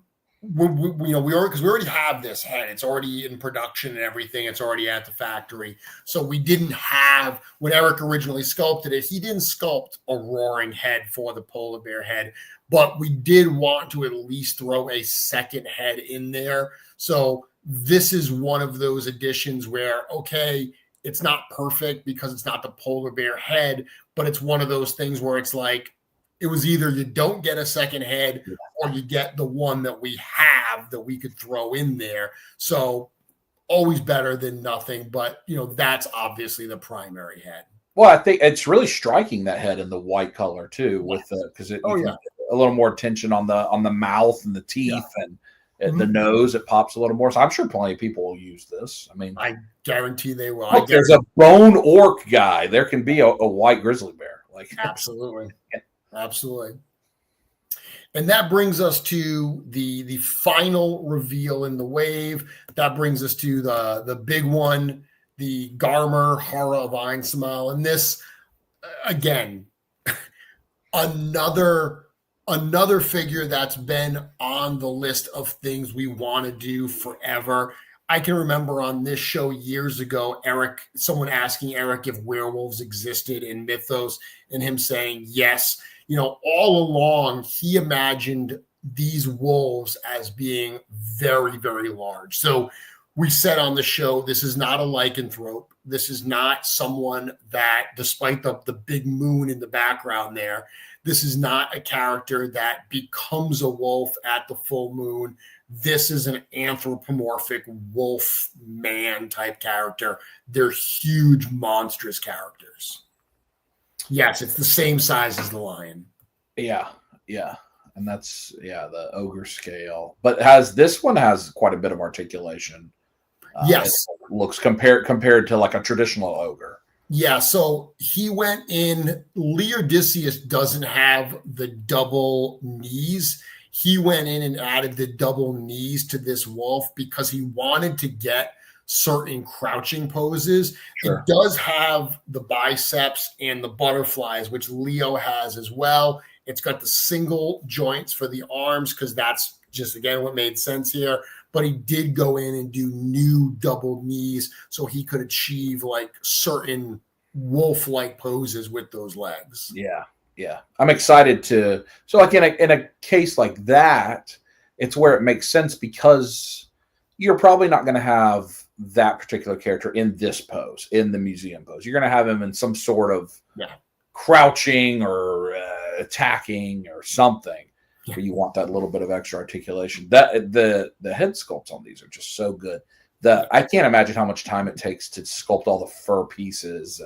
we already have this head. It's already in production and everything. It's already at the factory. So we didn't have, when Eric originally sculpted it, he didn't sculpt a roaring head for the polar bear head, but we did want to at least throw a second head in there. So this is one of those additions where, okay, it's not perfect because it's not the polar bear head, but it's one of those things where it's like, It was either you don't get a second head or you get the one that we have that we could throw in there. So always better than nothing, but that's obviously the primary head. Well, I think it's really striking, that head in the white color too, with because a little more attention on the mouth and the teeth and the nose. It pops a little more. So I'm sure plenty of people will use this. I mean, I guarantee they will. Look, there's a bone orc guy. There can be a white grizzly bear. Like absolutely. Absolutely. And that brings us to the final reveal in the wave. That brings us to the big one, the Garmer Horror of Einsamall. And this, again, another figure that's been on the list of things we want to do forever. I can remember on this show years ago, someone asking Eric if werewolves existed in Mythos and him saying yes. All along, he imagined these wolves as being very, very large. So we said on the show, this is not a lycanthrope. This is not someone that, despite the big moon in the background there, this is not a character that becomes a wolf at the full moon. This is an anthropomorphic wolf man type character. They're huge, monstrous characters. Yes, it's the same size as the lion. Yeah. And that's the ogre scale. But this one has quite a bit of articulation. Yes. It looks compared to like a traditional ogre. Yeah, so he went in. Odysseus doesn't have the double knees. He went in and added the double knees to this wolf because he wanted to get certain crouching poses. Sure. It does have the biceps and the butterflies, which Leo has as well. It's got the single joints for the arms because that's just, again, what made sense here. But he did go in and do new double knees so he could achieve like certain wolf-like poses with those legs. Yeah. I'm excited so like in a case like that, it's where it makes sense because you're probably not going to have that particular character in this pose, in the museum pose. You're going to have him in some sort of crouching or attacking or something. Where you want that little bit of extra articulation. That the head sculpts on these are just so good. I can't imagine how much time it takes to sculpt all the fur pieces.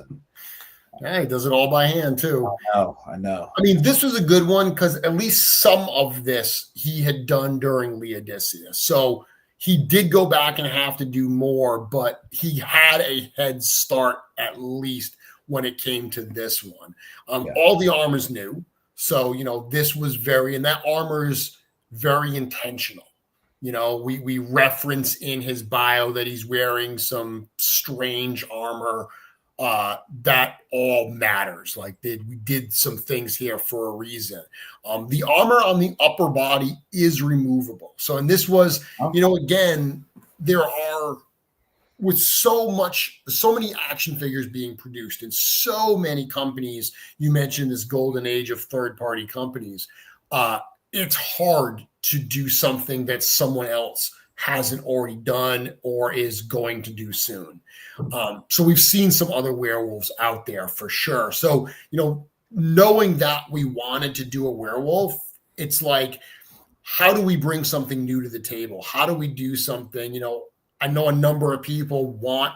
And he does it all by hand too. I know. I mean, this was a good one because at least some of this he had done during Odysseus. So he did go back and have to do more, but he had a head start at least when it came to this one. All the armor's new. So, this was and that armor is very intentional. We reference in his bio that he's wearing some strange armor. That all matters. Like we did some things here for a reason. The armor on the upper body is removable. So, and this was, again, there are, with so many action figures being produced and so many companies, you mentioned this golden age of third-party companies, it's hard to do something that someone else hasn't already done or is going to do soon. So we've seen some other werewolves out there for sure. So, knowing that we wanted to do a werewolf, it's like, how do we bring something new to the table? How do we do something, I know a number of people want,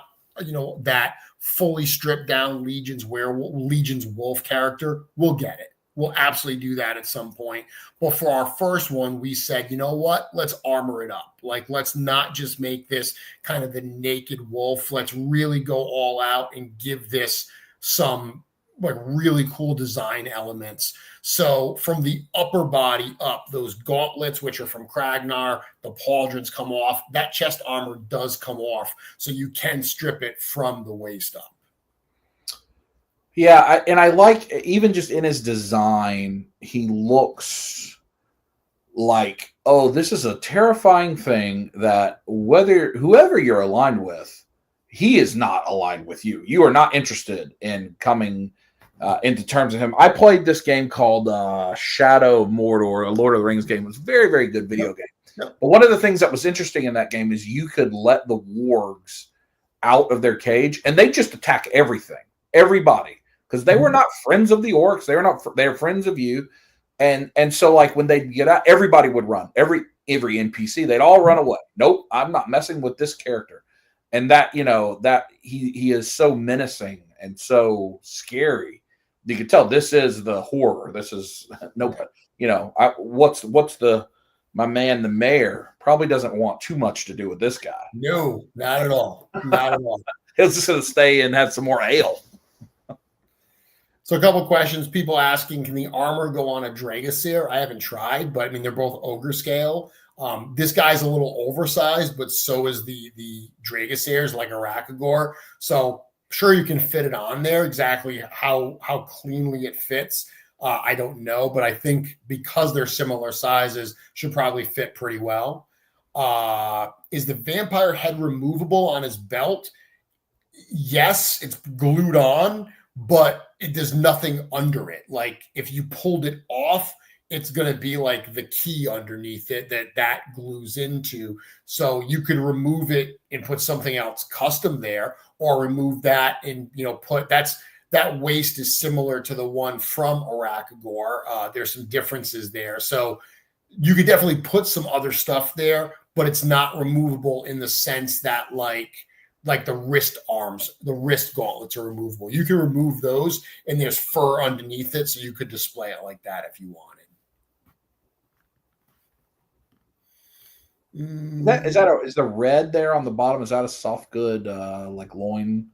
that fully stripped down Legion's wolf character. We'll get it. We'll absolutely do that at some point. But for our first one, we said, you know what? Let's armor it up. Like, let's not just make this kind of the naked wolf. Let's really go all out and give this some like really cool design elements. So from the upper body up, those gauntlets, which are from Kragnar, the pauldrons come off. That chest armor does come off, so you can strip it from the waist up. Yeah, I like, even just in his design, he looks like, this is a terrifying thing that whoever you're aligned with, he is not aligned with you. You are not interested in coming into terms of him. I played this game called Shadow of Mordor, a Lord of the Rings game. It was a very, very good video game. Yep. But one of the things that was interesting in that game is you could let the wargs out of their cage, and they just attack everybody, because they were not friends of the orcs. They were friends of you. And so like when they'd get out, everybody would run. Every NPC, they'd all run away. Nope, I'm not messing with this character. And that, that he is so menacing and so scary. You can tell this is the horror. This is nobody, what's my man, the mayor, probably doesn't want too much to do with this guy. No, not at all. Not at all. He's just going to stay and have some more ale. So a couple of questions. People asking, can the armor go on a Dragoseer? I haven't tried, but I mean, they're both ogre scale. This guy's a little oversized, but so is the Dragoseers, like Arakagor. So sure, you can fit it on there. Exactly how cleanly it fits, I don't know, but I think because they're similar sizes, should probably fit pretty well. Is the vampire head removable on his belt? Yes, it's glued on, but there's nothing under it. Like if you pulled it off, it's going to be like the key underneath it that glues into. So you could remove it and put something else custom there, or remove that and put that waist is similar to the one from Arakagor. There's some differences there. So you could definitely put some other stuff there, but it's not removable in the sense that like the wrist arms, the wrist gauntlets are removable. You can remove those and there's fur underneath it. So you could display it like that if you wanted. Is the red there on the bottom? Is that a soft good like loin?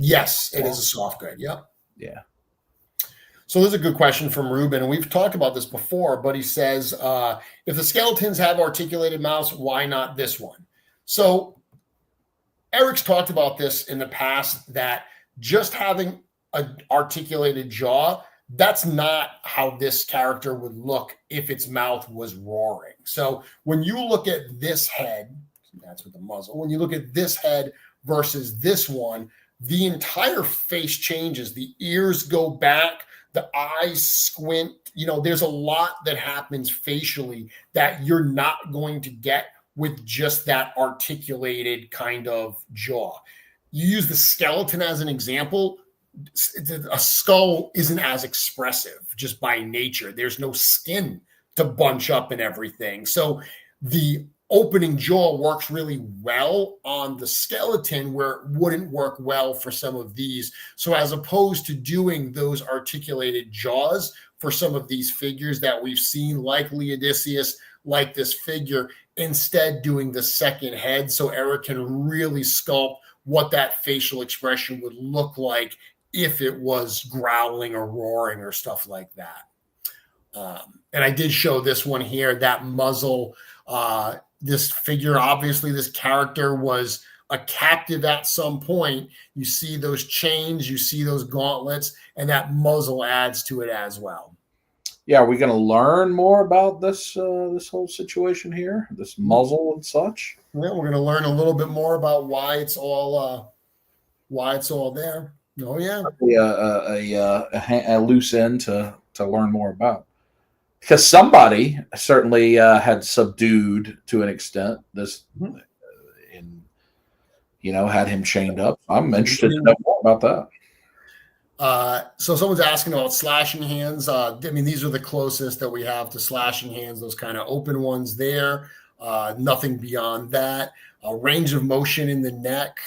Yes, it is a soft good. Yep. Yeah. So there's a good question from Ruben, and we've talked about this before, but he says, if the skeletons have articulated mouths, why not this one? So Eric's talked about this in the past, that just having an articulated jaw, that's not how this character would look if its mouth was roaring. So when you look at this head, that's with the muzzle, when you look at this head versus this one, the entire face changes. The ears go back, the eyes squint. There's a lot that happens facially that you're not going to get with just that articulated kind of jaw. You use the skeleton as an example. A skull isn't as expressive just by nature. There's no skin to bunch up and everything. So the opening jaw works really well on the skeleton, where it wouldn't work well for some of these. So as opposed to doing those articulated jaws for some of these figures that we've seen, like Leodicius, like this figure, instead doing the second head, so Eric can really sculpt what that facial expression would look like if it was growling or roaring or stuff like that. And I did show this one here, that muzzle. This figure, obviously, this character was a captive at some point. You see those chains, you see those gauntlets, and that muzzle adds to it as well. Yeah, are we going to learn more about this this whole situation here, this muzzle and such? Yeah, we're going to learn a little bit more about why it's all there. Oh yeah, a loose end to learn more about. Because somebody certainly had subdued to an extent this, and had him chained up. I'm interested to know more about that. So someone's asking about slashing hands. These are the closest that we have to slashing hands. Those kind of open ones there. Nothing beyond that. Range of motion in the neck.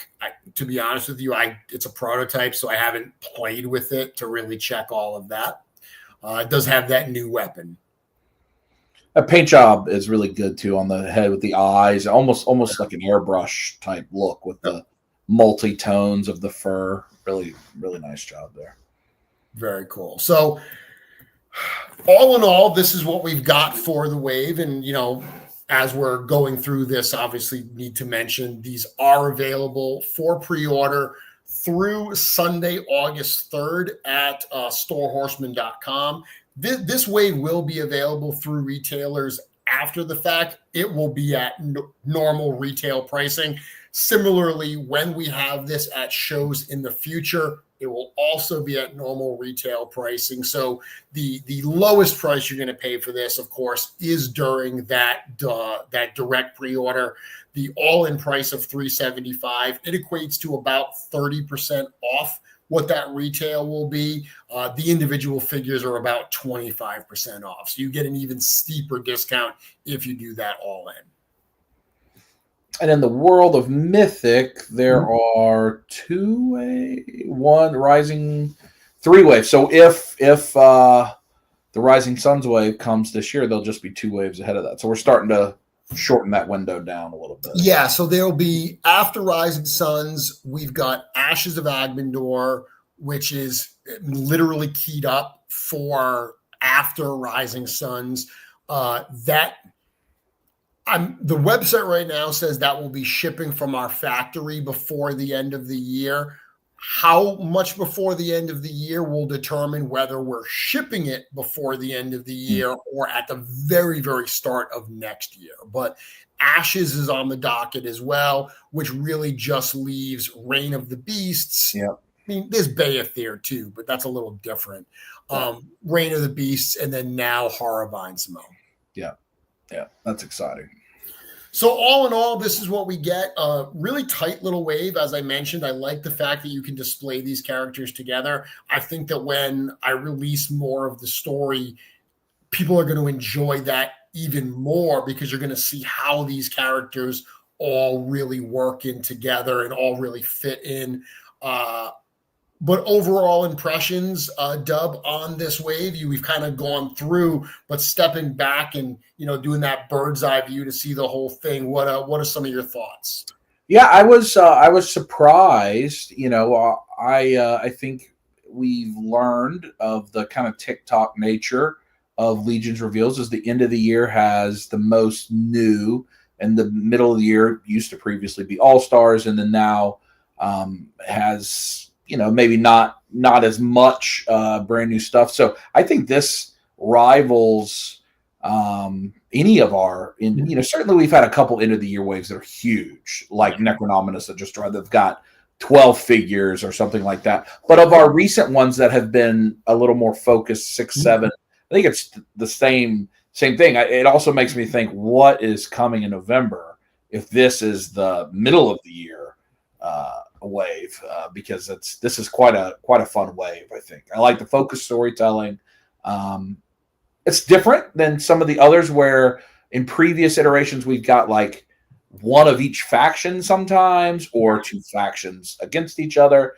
To be honest with you, it's a prototype, so I haven't played with it to really check all of that. It does have that new weapon. A paint job is really good too on the head with the eyes, almost like an airbrush type look with the multi-tones of the fur. Really, really nice job there. Very cool. So all in all, this is what we've got for the wave. And, as we're going through this, obviously need to mention these are available for pre-order through Sunday, August 3rd at storehorseman.com. This wave will be available through retailers after the fact. It will be at normal retail pricing. Similarly, when we have this at shows in the future, it will also be at normal retail pricing. So the lowest price you're going to pay for this, of course, is during that direct pre-order. The all-in price of $375. It equates to about 30% off what that retail will be. The individual figures are about 25% off. So you get an even steeper discount if you do that all in. And in the world of Mythic, there are 3 waves. So if the Rising Suns wave comes this year, there'll just be 2 waves ahead of that. So we're starting to shorten that window down a little bit. Yeah, so there'll be after Rising Suns, we've got Ashes of Agmendor, which is literally keyed up for after Rising Suns. The website right now says that will be shipping from our factory before the end of the year. How much before the end of the year will determine whether we're shipping it before the end of the year or at the very, very start of next year. But Ashes is on the docket as well, which really just leaves Reign of the Beasts. Yeah. I mean, there's Beathir too, but that's a little different. Reign of the Beasts, and then now Horror of Einsamall. Yeah, that's exciting. So all in all, this is what we get. A really tight little wave. As I mentioned, I like the fact that you can display these characters together. I think that when I release more of the story, people are going to enjoy that even more because you're going to see how these characters all really work in together and all really fit in. But overall impressions, Dub, on this wave, we've kind of gone through, but stepping back and, doing that bird's eye view to see the whole thing. What are some of your thoughts? Yeah, I was surprised. I think we've learned of the kind of TikTok nature of Legions reveals as the end of the year has the most new, and the middle of the year used to previously be All-Stars, and then now has maybe not as much brand new stuff. So I think this rivals any of our, certainly we've had a couple end of the year waves that are huge, like Necronominus that just tried. They've got 12 figures or something like that. But of our recent ones that have been a little more focused, 6, 7, I think it's the same thing. It also makes me think, what is coming in November if this is the middle of the year wave, because this is quite a fun wave. I think I like the focused storytelling. It's different than some of the others where in previous iterations we've got like one of each faction sometimes, or 2 factions against each other.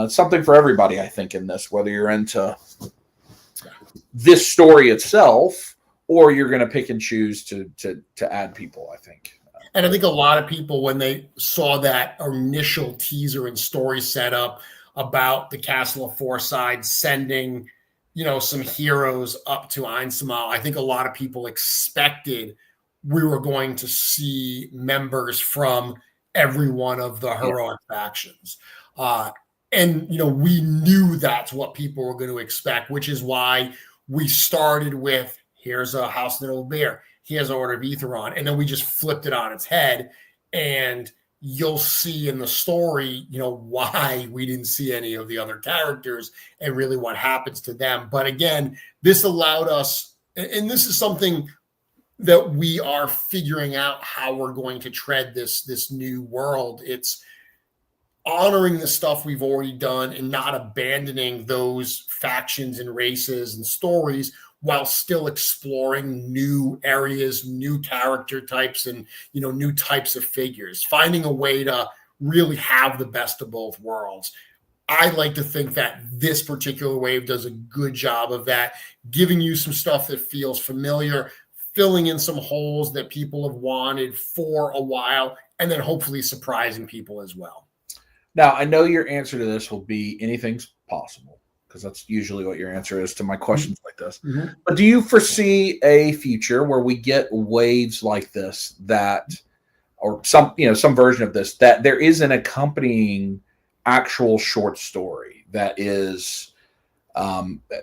Something for everybody, I think, in this, whether you're into this story itself or you're going to pick and choose to add people, I think. And I think a lot of people, when they saw that initial teaser and story setup about the Castle of Forside sending, some heroes up to Einsamall, I think a lot of people expected we were going to see members from every one of the heroic factions. And we knew that's what people were going to expect, which is why we started with, here's a House of Noble Bear, here's Order of Aetheron, and then we just flipped it on its head. And you'll see in the story, why we didn't see any of the other characters and really what happens to them. But again, this allowed us, and this is something that we are figuring out how we're going to tread this new world. It's honoring the stuff we've already done and not abandoning those factions and races and stories while still exploring new areas, new character types, and new types of figures, finding a way to really have the best of both worlds. I like to think that this particular wave does a good job of that, giving you some stuff that feels familiar, filling in some holes that people have wanted for a while, and then hopefully surprising people as well. Now, I know your answer to this will be anything's possible, because that's usually what your answer is to my questions like this. Mm-hmm. But do you foresee a future where we get waves like this or some version of this, that there is an accompanying actual short story that is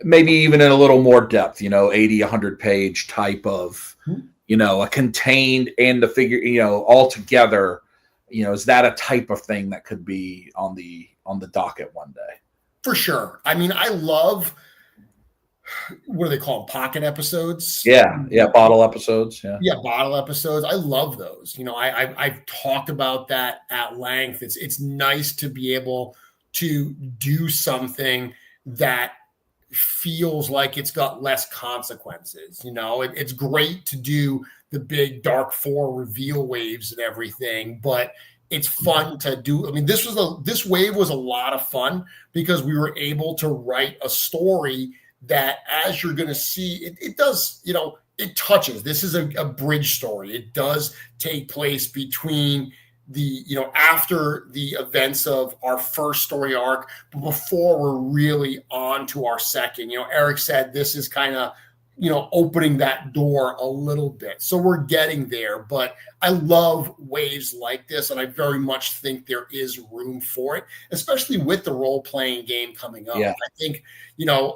maybe even in a little more depth, 80, 100 page type of, a contained and the figure, all together, is that a type of thing that could be on the docket one day? For sure. I mean, I love, what do they call them? Pocket episodes? Yeah. Bottle episodes. Yeah, bottle episodes. I love those. I've talked about that at length. It's nice to be able to do something that feels like it's got less consequences. It's great to do the big Dark 4 reveal waves and everything, but it's fun to do. I mean, this wave was a lot of fun because we were able to write a story that, as you're going to see, it does, it touches. This is a bridge story. It does take place between after the events of our first story arc, but before we're really on to our second. Eric said this is kind of, opening that door a little bit. So we're getting there, but I love waves like this. And I very much think there is room for it, especially with the role-playing game coming up. Yeah. I think,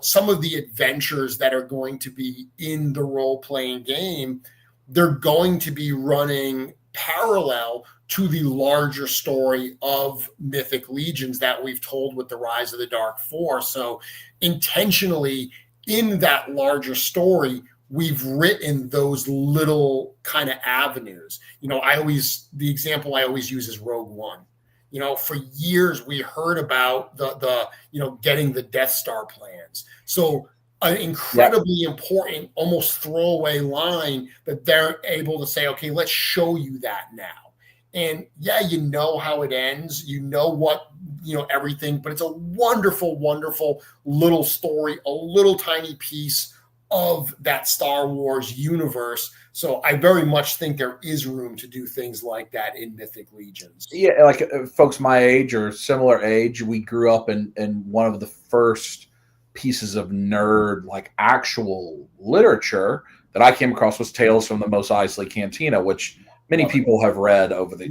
some of the adventures that are going to be in the role-playing game, they're going to be running parallel to the larger story of Mythic Legions that we've told with the Rise of the Dark 4. So intentionally, in that larger story, we've written those little kind of avenues. The example I always use is Rogue One. For years we heard about the getting the Death Star plans. So an incredibly important, almost throwaway line that they're able to say, okay, let's show you that now. And how it ends, what, everything, but it's a wonderful, wonderful little story, a little tiny piece of that Star Wars universe. So I very much think there is room to do things like that in Mythic Legions. Yeah, like folks my age or similar age, we grew up in one of the first pieces of nerd, like actual literature that I came across was Tales from the Mos Eisley Cantina, which many people have read over the,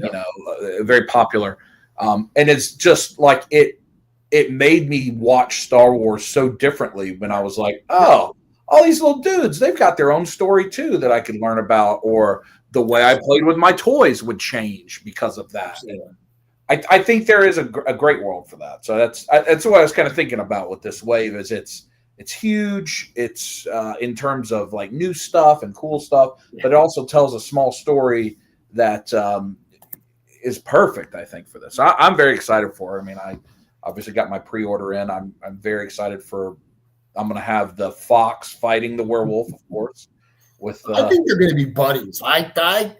very popular. And it's just like it made me watch Star Wars so differently when I was like, oh, all these little dudes, they've got their own story too that I could learn about, or the way I played with my toys would change because of that. I think there is a great world for that. So that's what I was kind of thinking about with this wave. Is it's huge. It's in terms of like new stuff and cool stuff, but it also tells a small story that is perfect, I think, for this. I'm very excited for it. I mean, I obviously got my pre-order in. I'm very excited for. I'm going to have the fox fighting the werewolf, of course. I think they're going to be buddies. They're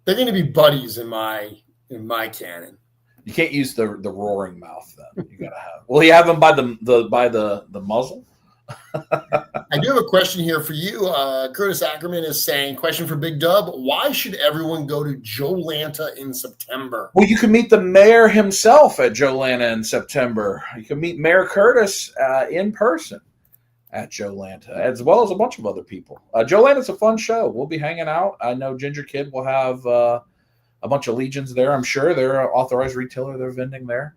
going to be buddies in my canon. You can't use the roaring mouth then. You gotta have. Will he have him by the muzzle? I do have a question here for you. Curtis Ackerman is saying, question for Big Dub: why should everyone go to Jolanta in September? Well, you can meet the mayor himself at Jolanta in September. You can meet Mayor Curtis in person at Jolanta, as well as a bunch of other people. Jolanta's a fun show. We'll be hanging out. I know Ginger Kid will have a bunch of Legions there. I'm sure they're an authorized retailer. They're vending there.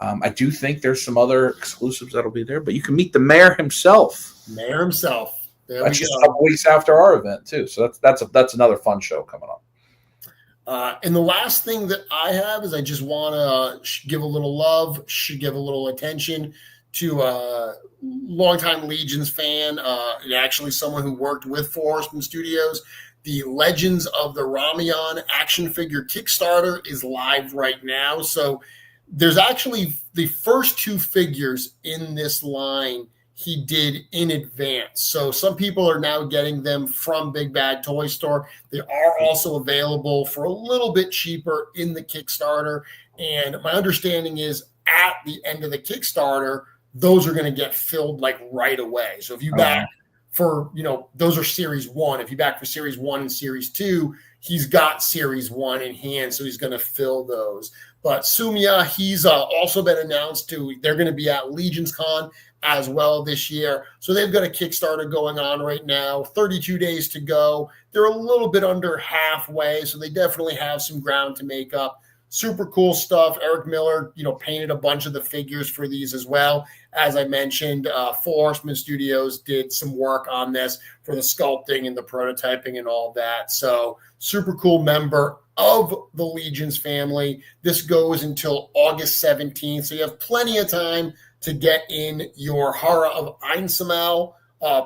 I do think there's some other exclusives that'll be there, but you can meet the mayor himself. Mayor himself. That's just a couple weeks after our event too. So that's another fun show coming up. And the last thing that I have is I just want to give a little love, give a little attention to a longtime Legions fan, and actually someone who worked with Four Horsemen Studios. The Legends of the Ramion action figure Kickstarter is live right now. So there's actually the first two figures in this line he did in advance. So some people are now getting them from Big Bad Toy Store. They are also available for a little bit cheaper in the Kickstarter. And my understanding is at the end of the Kickstarter, those are going to get filled like right away. So if you back for, those are series 1. If you back for series 1 and series 2, he's got series 1 in hand. So he's going to fill those. But Sumia, he's also been announced they're going to be at Legions Con as well this year. So they've got a Kickstarter going on right now, 32 days to go. They're a little bit under halfway, so they definitely have some ground to make up. Super cool stuff. Eric Miller, painted a bunch of the figures for these as well. As I mentioned, Four Horsemen Studios did some work on this for the sculpting and the prototyping and all that. So super cool member of the Legions family. This goes until August 17th. So you have plenty of time to get in your Horror of Einsamall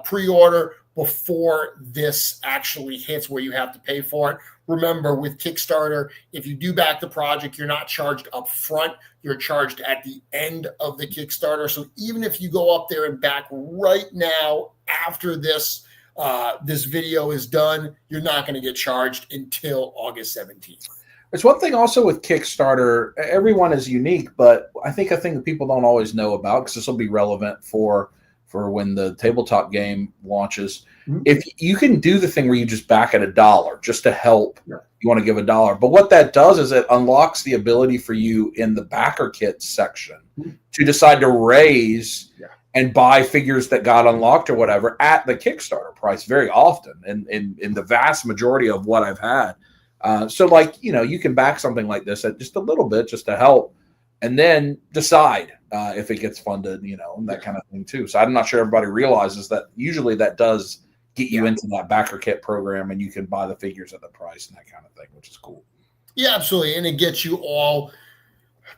pre-order before this actually hits where you have to pay for it. Remember, with Kickstarter, if you do back the project, you're not charged up front. You're charged at the end of the Kickstarter. So even if you go up there and back right now after this this video is done, you're not going to get charged until August 17th. There's one thing also with Kickstarter. Everyone is unique, but I think a thing that people don't always know about, because this will be relevant for when the tabletop game launches. Mm-hmm. If you can do the thing where you just back at $1 just to help, you want to give $1. But what that does is it unlocks the ability for you in the backer kit section to decide to raise and buy figures that got unlocked or whatever at the Kickstarter price very often, and in the vast majority of what I've had. So like, you can back something like this at just a little bit just to help, and then decide if it gets funded, that kind of thing too. So I'm not sure everybody realizes that usually that does get you into that backer kit program, and you can buy the figures at the price and that kind of thing, which is cool. Yeah, absolutely. And it gets you all,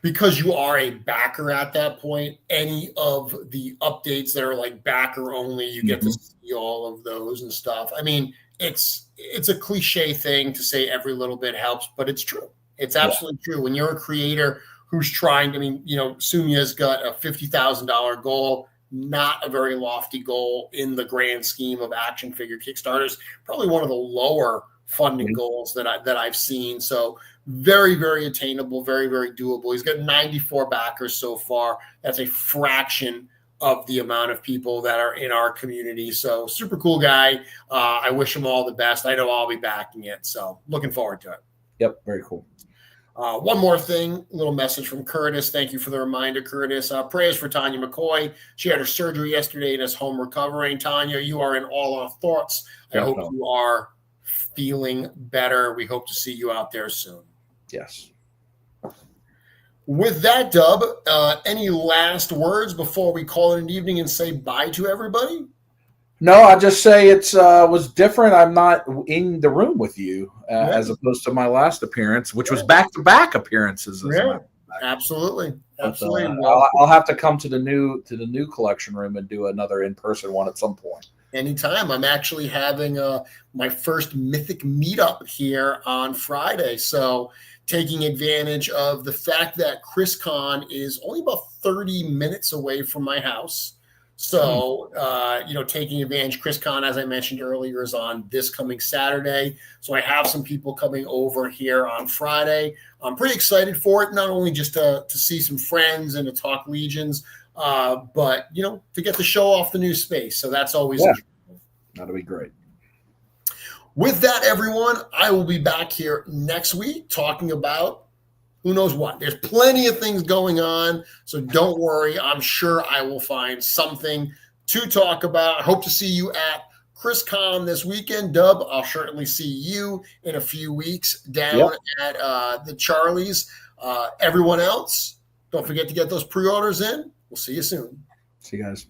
because you are a backer at that point, any of the updates that are like backer only, you get to see all of those and stuff. I mean, it's a cliche thing to say every little bit helps, but it's true. It's absolutely true. When you're a creator who's trying, Sumya's got a $50,000 goal, not a very lofty goal in the grand scheme of action figure Kickstarters, probably one of the lower funding goals that I've seen. So very, very attainable, very, very doable. He's got 94 backers so far. That's a fraction of the amount of people that are in our community. So super cool guy. I wish him all the best. I know I'll be backing it. So looking forward to it. Yep. Very cool. One more thing, a little message from Curtis. Thank you for the reminder, Curtis. Prayers for Tanya McCoy. She had her surgery yesterday and is home recovering. Tanya, you are in all our thoughts. I hope you are feeling better. We hope to see you out there soon. Yes. With that, Dub, any last words before we call it an evening and say bye to everybody? No, I just say it was different. I'm not in the room with you as opposed to my last appearance, which was back-to-back appearances. Absolutely. I'll have to come to the new collection room and do another in-person one at some point. Anytime. I'm actually having my first Mythic meetup here on Friday, so taking advantage of the fact that ChrisCon is only about 30 minutes away from my house. So, taking advantage, ChrisCon, as I mentioned earlier, is on this coming Saturday. So I have some people coming over here on Friday. I'm pretty excited for it, not only just to see some friends and to talk Legions, but, to get to show off the new space. So that's always that'll be great. With that, everyone, I will be back here next week talking about who knows what. There's plenty of things going on, so don't worry. I'm sure I will find something to talk about. I hope to see you at ChrisCon this weekend. Dub, I'll certainly see you in a few weeks down at the Charlie's. Everyone else, don't forget to get those pre-orders in. We'll see you soon. See you guys.